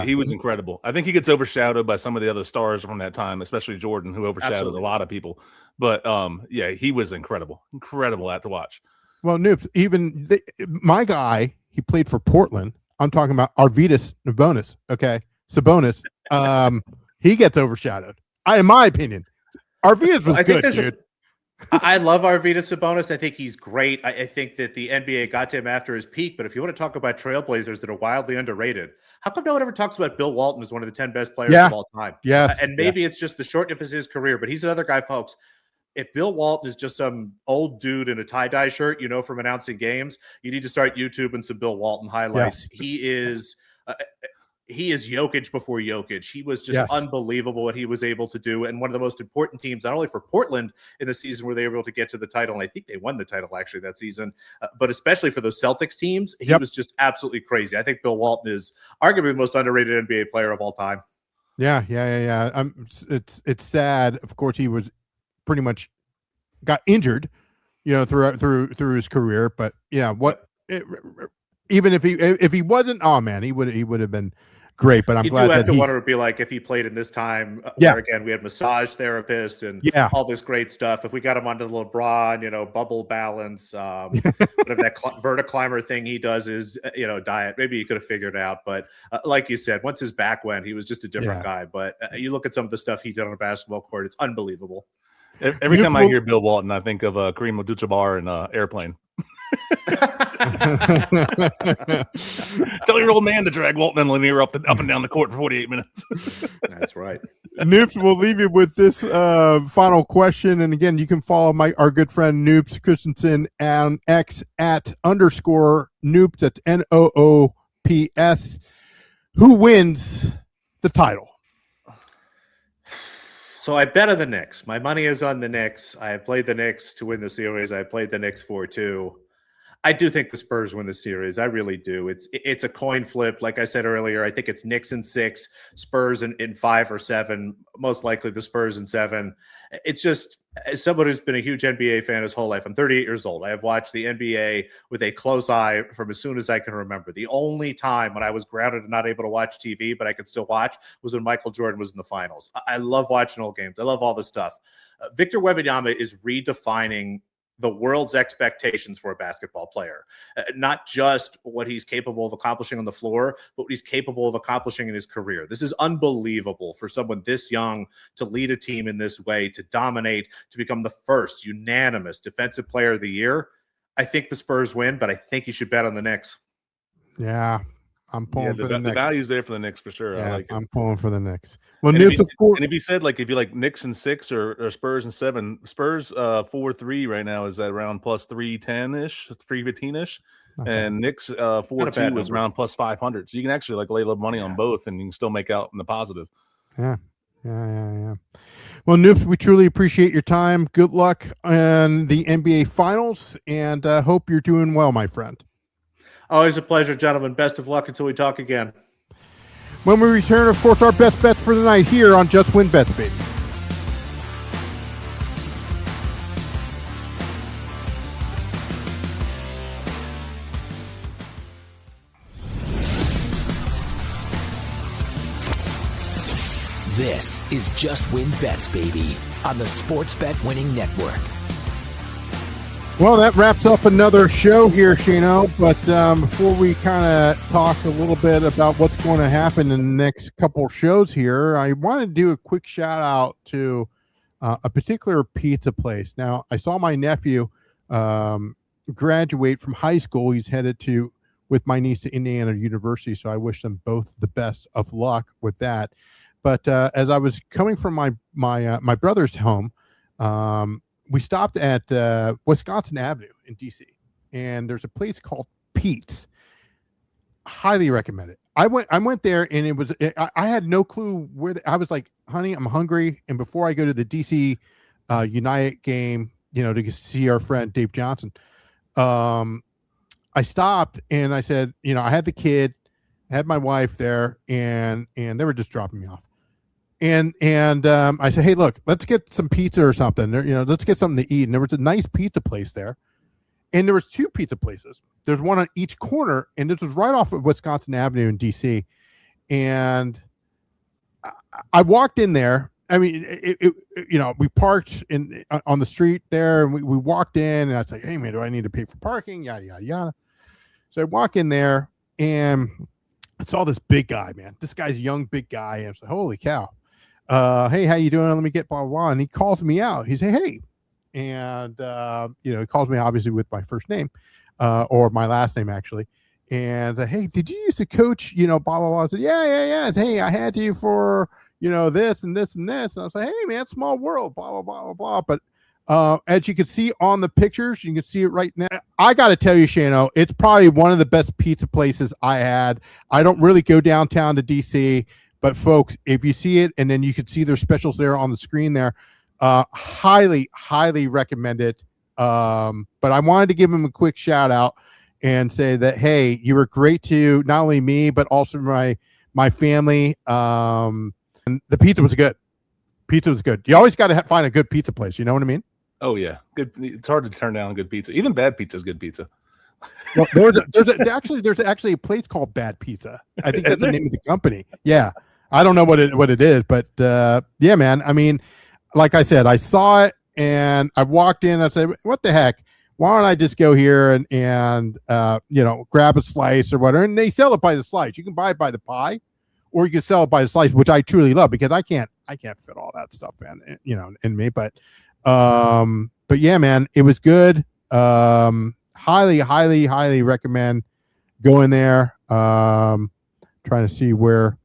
S5: He was incredible. I think he gets overshadowed by some of the other stars from that time, especially Jordan, who overshadowed a lot of people. But he was incredible to watch. Well,
S4: Noops, even my guy, he played for Portland. I'm talking about Arvydas Sabonis. Okay, Sabonis. He gets overshadowed. In my opinion, Arvydas was good, dude.
S7: I love Arvydas Sabonis. I think he's great. I think that the NBA got to him after his peak. But if you want to talk about trailblazers that are wildly underrated, how come no one ever talks about Bill Walton as one of the 10 best players of all time?
S4: Yes.
S7: And maybe it's just the shortness of his career, but he's another guy, folks. If Bill Walton is just some old dude in a tie-dye shirt, from announcing games, you need to start YouTubing some Bill Walton highlights. Yeah. He is Jokic before Jokic. He was just unbelievable what he was able to do. And one of the most important teams, not only for Portland in the season where they were able to get to the title, and I think they won the title actually that season, but especially for those Celtics teams, he was just absolutely crazy. I think Bill Walton is arguably the most underrated NBA player of all time.
S4: Yeah. It's sad. Of course, he was pretty much got injured, through his career. But even if he wasn't, oh man, he would have been great. But I'm glad that he
S7: wonder would be like if he played in this time. Where again we had massage therapists and all this great stuff. If we got him onto the LeBron, bubble balance, whatever that verticlimber thing he does is diet. Maybe he could have figured it out. But like you said, once his back went, he was just a different guy. But you look at some of the stuff he did on a basketball court; it's unbelievable.
S5: Every time I hear Bill Walton, I think of Kareem Abdul-Jabbar and Airplane. Tell your old man to drag Walton and Lanier up and down the court for 48 minutes.
S7: That's right.
S4: Noops, we'll leave you with this final question. And again, you can follow our good friend Noops Christenson on X @_Noops. That's NOOPS. Who wins the title?
S7: So I bet on the Knicks. My money is on the Knicks. I have played the Knicks to win the series. I played the Knicks 4-2. I do think the Spurs win the series. I really do. It's a coin flip. Like I said earlier, I think it's Knicks in 6, Spurs in 5 or 7, most likely the Spurs in 7. It's just, as someone who's been a huge NBA fan his whole life, I'm 38 years old. I have watched the NBA with a close eye from as soon as I can remember. The only time when I was grounded and not able to watch TV, but I could still watch, was when Michael Jordan was in the finals. I love watching old games. I love all this stuff. Victor Wembanyama is redefining the world's expectations for a basketball player, not just what he's capable of accomplishing on the floor, but what he's capable of accomplishing in his career. This is unbelievable for someone this young to lead a team in this way, to dominate, to become the first unanimous defensive player of the year. I think the Spurs win, but I think you should bet on the Knicks.
S4: Yeah, I'm pulling for the Knicks.
S5: The value's there for the Knicks for sure.
S4: Yeah,
S5: I like it.
S4: I'm pulling for the Knicks. Well,
S5: And
S4: Noops, of course.
S5: if you said like if you like Knicks and 6 or Spurs and 7, Spurs 4-3 right now is at around plus 310-ish, 315-ish, and Knicks 4-2 is around plus 500. So you can actually like lay a little money on both, and you can still make out in the positive.
S4: Yeah. Well, Noops, we truly appreciate your time. Good luck in the NBA Finals, and hope you're doing well, my friend.
S7: Always a pleasure, gentlemen. Best of luck until we talk again.
S4: When we return, of course, our best bets for the night here on Just Win Bets, baby.
S3: This is Just Win Bets, baby, on the Sports Bet Winning Network.
S4: Well, that wraps up another show here, Shano. But before we kind of talk a little bit about what's going to happen in the next couple shows here, I want to do a quick shout out to a particular pizza place. Now, I saw my nephew graduate from high school. He's headed with my niece to Indiana University, so I wish them both the best of luck with that. But as I was coming from my brother's home, we stopped at Wisconsin Avenue in DC, and there's a place called Pete's. Highly recommend it. I went there, and I had no clue where I was like, honey, I'm hungry. And before I go to the DC United game, to see our friend Dave Johnson, I stopped and I said, I had the kid, I had my wife there, and they were just dropping me off. And I said, hey, look, let's get some pizza or something. Let's get something to eat. And there was a nice pizza place there. And there was 2 pizza places. There's one on each corner. And this was right off of Wisconsin Avenue in DC. And I walked in there. I mean, we parked on the street there, and we walked in, and I was like, hey, man, do I need to pay for parking? Yada, yada, yada. So I walk in there, and I saw this big guy, man. This guy's a young, big guy. And I was like, holy cow. Hey, how you doing? Let me get blah, blah, blah. And he calls me out. He said, hey. And, he calls me obviously with my first name, or my last name actually. And, hey, did you used to coach, blah, blah, blah. I said, yeah. Said, hey, I had you for, this and this and this. And I was like, hey man, small world, blah, blah, blah, blah, blah. But, as you can see on the pictures, you can see it right now. I got to tell you, Shano, it's probably one of the best pizza places I had. I don't really go downtown to DC, but folks, if you see it, and then you can see their specials there on the screen there, highly, highly recommend it. But I wanted to give them a quick shout out and say that, hey, you were great to not only me, but also my family. And the pizza was good. Pizza was good. You always got to find a good pizza place. You know what I mean?
S5: Oh yeah, good. It's hard to turn down good pizza. Even bad pizza is good pizza.
S4: Well, there's actually a place called Bad Pizza. I think that's the name of the company. Yeah, I don't know what it is, but yeah, man. I mean, like I said, I saw it and I walked in. I said, "What the heck? Why don't I just go here and grab a slice or whatever?" And they sell it by the slice. You can buy it by the pie, or you can sell it by the slice, which I truly love because I can't fit all that stuff in me. But yeah, man, it was good. Highly, highly, highly recommend going there. Trying to see where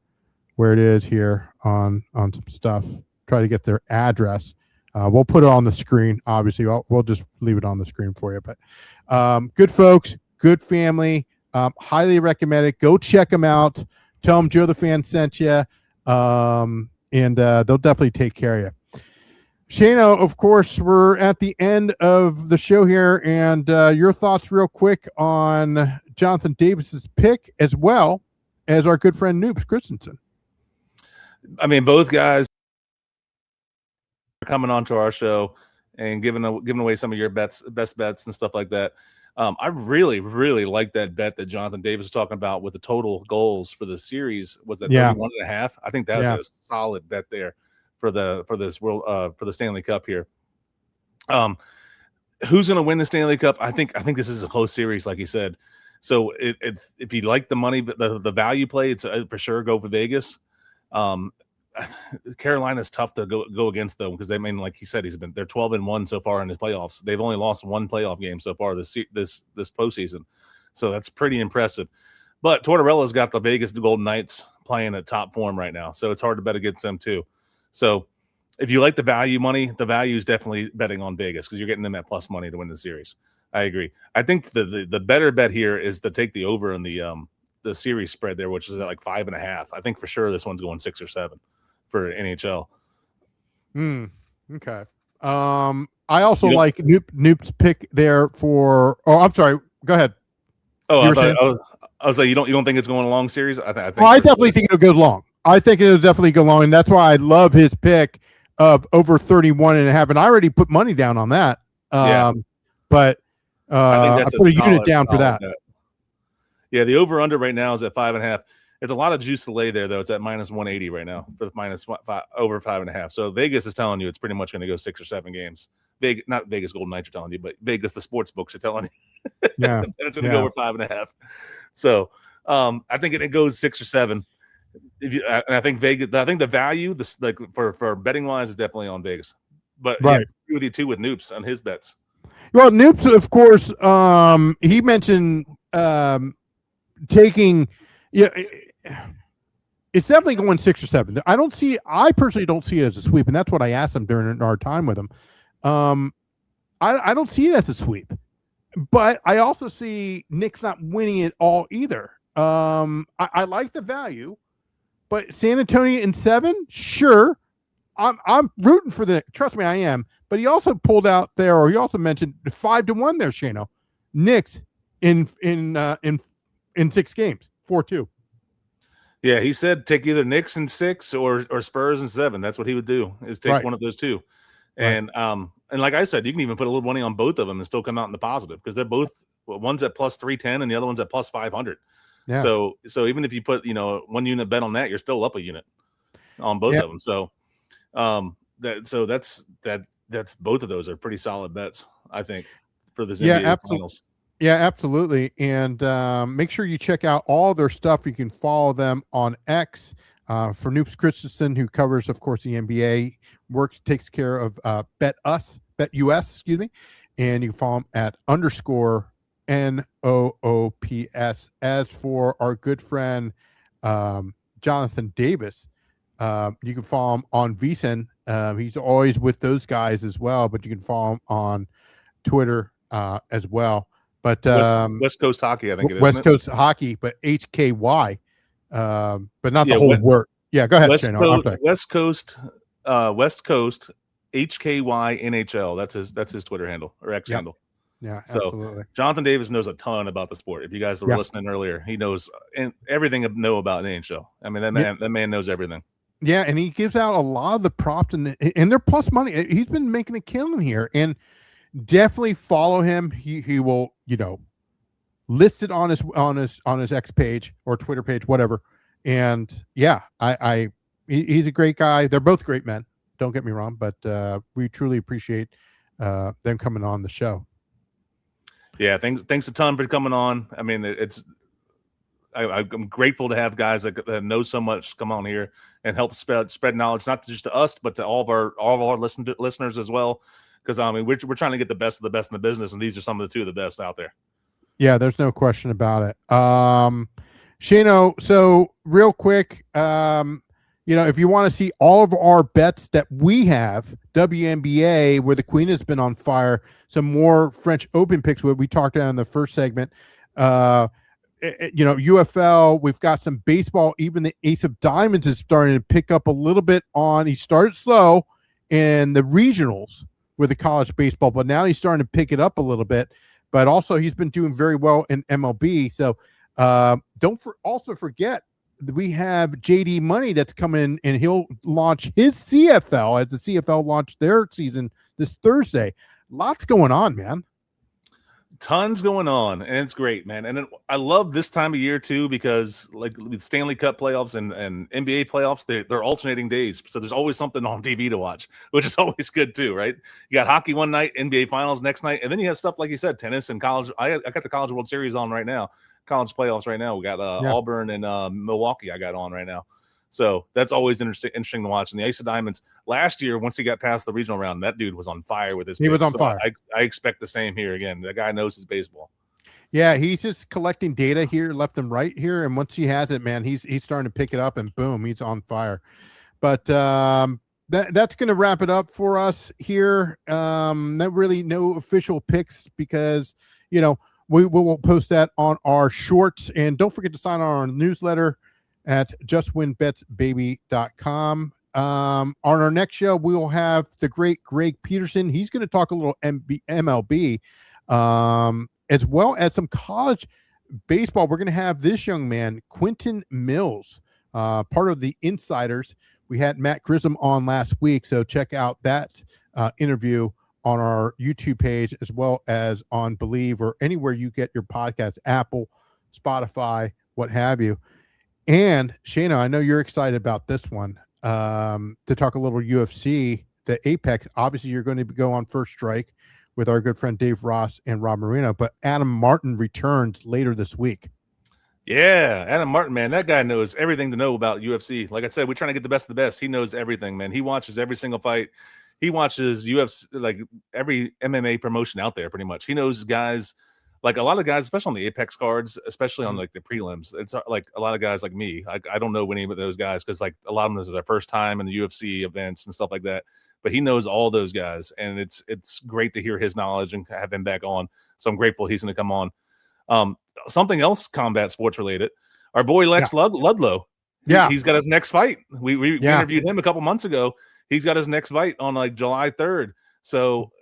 S4: it is here on some stuff. Try to get their address. We'll put it on the screen. Obviously, we'll just leave it on the screen for you. But good folks, good family. Highly recommend it. Go check them out. Tell them JoeDaFan sent you, and they'll definitely take care of you. Shano, of course, we're at the end of the show here, and your thoughts real quick on Jonathan Davis's pick, as well as our good friend Noops Christenson.
S5: I mean, both guys are coming onto our show and giving away some of your best bets and stuff like that. I really, really like that bet that Jonathan Davis was talking about with the total goals for the series. Was that 31.5? I think that was a solid bet there for this world for the Stanley Cup here. who's going to win the Stanley Cup? I think this is a close series, like you said. So if you like the money, the value play, it's for sure go for Vegas. Carolina's tough to go against though, because like he said, they're 12-1 so far in the playoffs. They've only lost one playoff game so far this postseason, so that's pretty impressive. But Tortorella's got the Vegas Golden Knights playing at top form right now, so it's hard to bet against them too. So if you like the value money, the value is definitely betting on Vegas because you're getting them at plus money to win the series. I agree. I think the better bet here is to take the over in the series spread there, which is at like 5.5. I think for sure this one's going 6 or 7 for NHL.
S4: Okay. I also like Noops pick there for. Oh, I'm sorry. Go ahead.
S5: Oh, I was like, you don't think it's going a long series? I
S4: definitely think it'll go long. I think it'll definitely go long, and that's why I love his pick of over 31.5. And I already put money down on that. But I put a unit down for that. Bet.
S5: Yeah, the over under right now is at 5.5. It's a lot of juice to lay there, though. It's at minus 180 right now for the over 5.5. So Vegas is telling you it's pretty much going to go 6 or 7 games. Not Vegas Golden Knights are telling you, but Vegas, the sports books are telling you.
S4: Yeah,
S5: it's going to go over 5.5. So I think it goes 6 or 7. I think Vegas. I think the value, for betting wise, is definitely on Vegas. But right, I agree with you too with Noops on his bets.
S4: Well, Noops, of course, he mentioned taking. It's definitely going 6 or 7. I personally don't see it as a sweep, and that's what I asked him during our time with him. I don't see it as a sweep, but I also see Nick's not winning it all either. I like the value, but San Antonio in 7, sure. I'm rooting for the. Trust me, I am. But he also pulled out there, or he also mentioned 5-1 there, Shano. Knicks in 6 games, 4-2.
S5: Yeah, he said take either Knicks in 6 or Spurs in 7. That's what he would do, is take one of those two. And like I said, you can even put a little money on both of them and still come out in the positive because they're both one's at plus 310 and the other one's at plus 500. Yeah. So even if you put 1 unit bet on that, you're still up a unit on both of them. So that's both of those are pretty solid bets, I think, for this NBA Finals.
S4: Yeah, absolutely. And make sure you check out all their stuff. You can follow them on X for Noops Christenson, who covers, of course, the NBA, takes care of BetUS, excuse me. And you can follow him at _NOOPS. As for our good friend Jonathan Davis, you can follow him on VSiN. He's always with those guys as well, but you can follow him on Twitter as well. But
S5: West Coast Hockey, I think it is.
S4: West Coast Hockey, but HKY, but not the whole word. Yeah, go ahead,
S5: West Coast HKY NHL. That's his Twitter handle or X handle.
S4: Yeah,
S5: so
S4: absolutely.
S5: Jonathan Davis knows a ton about the sport. If you guys were listening earlier, he knows everything to know about an NHL. I mean, that man knows everything.
S4: Yeah, and he gives out a lot of the props and they're plus money. He's been making a killing here, and definitely follow him. He will, list it on his X page or Twitter page, whatever. And yeah, he's a great guy. They're both great men. Don't get me wrong, but we truly appreciate them coming on the show.
S5: Yeah, thanks a ton for coming on. I mean, I'm grateful to have guys that know so much come on here and help spread knowledge, not just to us, but to all of our listeners as well. Because I mean, we're trying to get the best of the best in the business, and these are some of the 2 of the best out there.
S4: Yeah, there's no question about it. Shano, so real quick, if you want to see all of our bets that we have, WNBA, where the Queen has been on fire, some more French Open picks, what we talked about in the first segment. UFL, we've got some baseball. Even the Ace of Diamonds is starting to pick up a little bit on. He started slow in the regionals with the college baseball, but now he's starting to pick it up a little bit. But also, he's been doing very well in MLB. So don't also forget we have JD Money that's coming, and he'll launch his CFL as the CFL launched their season this Thursday. Lots going on, man.
S5: Tons going on, and it's great, man. And I love this time of year too, because like with Stanley Cup playoffs and NBA playoffs, they're alternating days, so there's always something on TV to watch, which is always good too, right? You got hockey one night, NBA finals next night, and then you have stuff like you said, tennis and college. I got the College World Series on right now, college playoffs right now. We got Auburn and Milwaukee. I got on right now. So that's always interesting to watch. And the Ace of Diamonds last year, once he got past the regional round, that dude was on fire with his.
S4: He was on fire.
S5: I expect the same here again. That guy knows his baseball.
S4: Yeah, he's just collecting data here, left and right here, and once he has it, man, he's starting to pick it up, and boom, he's on fire. But that's going to wrap it up for us here. Not really no official picks because we will post that on our shorts, and don't forget to sign on our newsletter at justwinbetsbaby.com. On our next show, we will have the great Greg Peterson. He's going to talk a little MLB, as well as some college baseball. We're going to have this young man, Quentin Mills, part of the Insiders. We had Matt Grissom on last week, so check out that interview on our YouTube page, as well as on Bleav or anywhere you get your podcast, Apple, Spotify, what have you. And Shayna, I know you're excited about this one, to talk a little UFC, the Apex. Obviously, you're going to go on First Strike with our good friend Dave Ross and Rob Marino, but Adam Martin returns later this week.
S5: Yeah, Adam Martin, man, that guy knows everything to know about UFC. Like I said, we're trying to get the best of the best. He knows everything, man. He watches every single fight. He watches UFC, like every MMA promotion out there, pretty much. He knows guys. Like a lot of guys, especially on the Apex cards, especially on like the prelims, it's like a lot of guys like me. I don't know any of those guys because like a lot of them, this is their first time in the UFC events and stuff like that. But he knows all those guys, and it's great to hear his knowledge and have him back on. So I'm grateful he's going to come on. Something else combat sports related. Our boy Lex Ludlow.
S4: Yeah,
S5: he's got his next fight. We interviewed him a couple months ago. He's got his next fight on like July 3rd. So.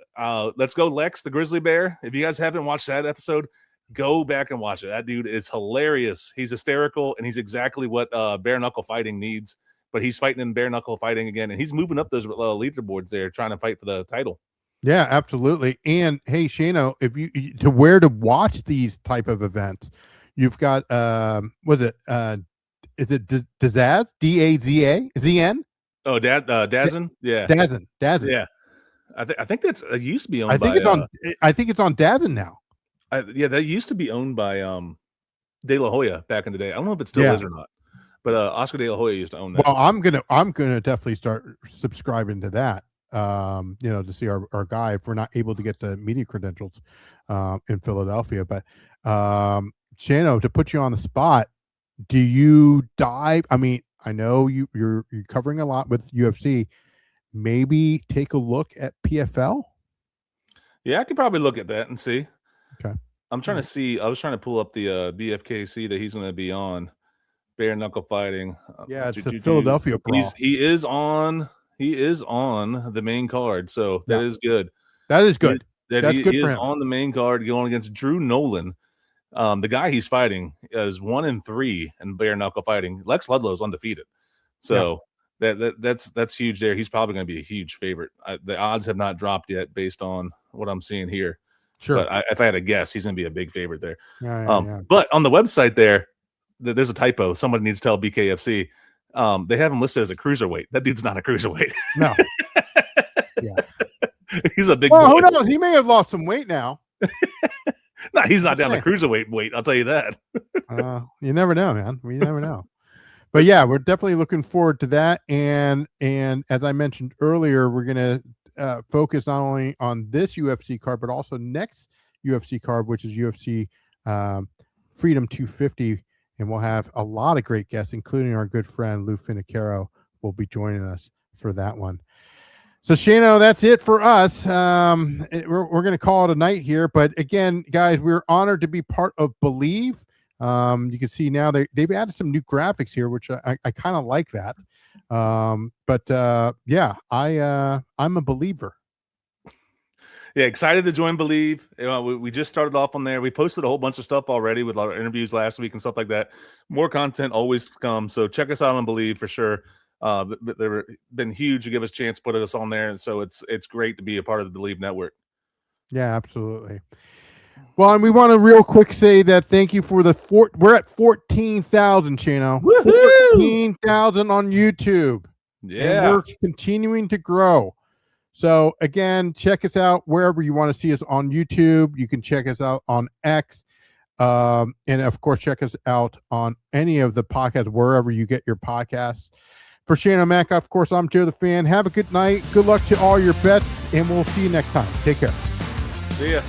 S5: Let's go, Lex, the Grizzly Bear. If you guys haven't watched that episode, go back and watch it. That dude is hilarious. He's hysterical, and he's exactly what bare knuckle fighting needs. But he's fighting in bare knuckle fighting again, and he's moving up those leaderboards there, trying to fight for the title.
S4: Yeah, absolutely. And hey, Shano, if you to where to watch these type of events, you've got is it Dazaz? DAZN?
S5: Oh, Dazn? Yeah,
S4: Dazn.
S5: Yeah. I think that's it used to be owned.
S4: I think it's on Dazn now.
S5: That used to be owned by De La Hoya back in the day. I don't know if it still is or not, but Oscar De La Hoya used to own that.
S4: Well, I'm gonna definitely start subscribing to that. To see our guy if we're not able to get the media credentials in Philadelphia. But Shano, to put you on the spot, do you dive? I mean, I know you're covering a lot with UFC. Maybe take a look at PFL.
S5: Yeah, I could probably look at that and see.
S4: Okay.
S5: I'm trying to see. I was trying to pull up the BFKC that he's going to be on. Bare knuckle fighting.
S4: Yeah, it's the Philadelphia brawl.
S5: He is on the main card, so that is good.
S4: That is good.
S5: That's good for him. On the main card going against Drew Nolan. The guy he's fighting is 1-3 in bare knuckle fighting. Lex Ludlow's undefeated. So that's huge there. He's probably going to be a huge favorite. The odds have not dropped yet based on what I'm seeing here.
S4: Sure.
S5: But if I had to guess, he's going to be a big favorite there.
S4: Yeah.
S5: But on the website there's a typo. Somebody needs to tell BKFC. They have him listed as a cruiserweight. That dude's not a cruiserweight.
S4: No. Yeah.
S5: He's a big
S4: boy.
S5: Who
S4: knows? He may have lost some weight now.
S5: No, he's not down the cruiserweight weight. I'll tell you that.
S4: You never know, man. We never know. But yeah, we're definitely looking forward to that. And as I mentioned earlier, we're going to focus not only on this UFC card, but also next UFC card, which is UFC Freedom 250. And we'll have a lot of great guests, including our good friend Lou Finicaro will be joining us for that one. So, Shano, that's it for us. We're going to call it a night here. But again, guys, we're honored to be part of Bleav. You can see now they've added some new graphics here, which I kind of like that. I'm a believer.
S5: Yeah, excited to join Bleav. We just started off on there. We posted a whole bunch of stuff already with our interviews last week and stuff like that. More content always comes. So check us out on Bleav for sure. They've been huge to give us a chance to put us on there. And so it's great to be a part of the Bleav network.
S4: Yeah, absolutely. Well, and we want to real quick say that thank you for we're at 14,000, Chano. 14,000 on YouTube.
S5: Yeah.
S4: And we're continuing to grow. So again, check us out wherever you want to see us on YouTube. You can check us out on X. And of course, check us out on any of the podcasts, wherever you get your podcasts. For Shane O'Mac, of course, I'm JoeDaFan. Have a good night. Good luck to all your bets, and we'll see you next time. Take care.
S5: See ya.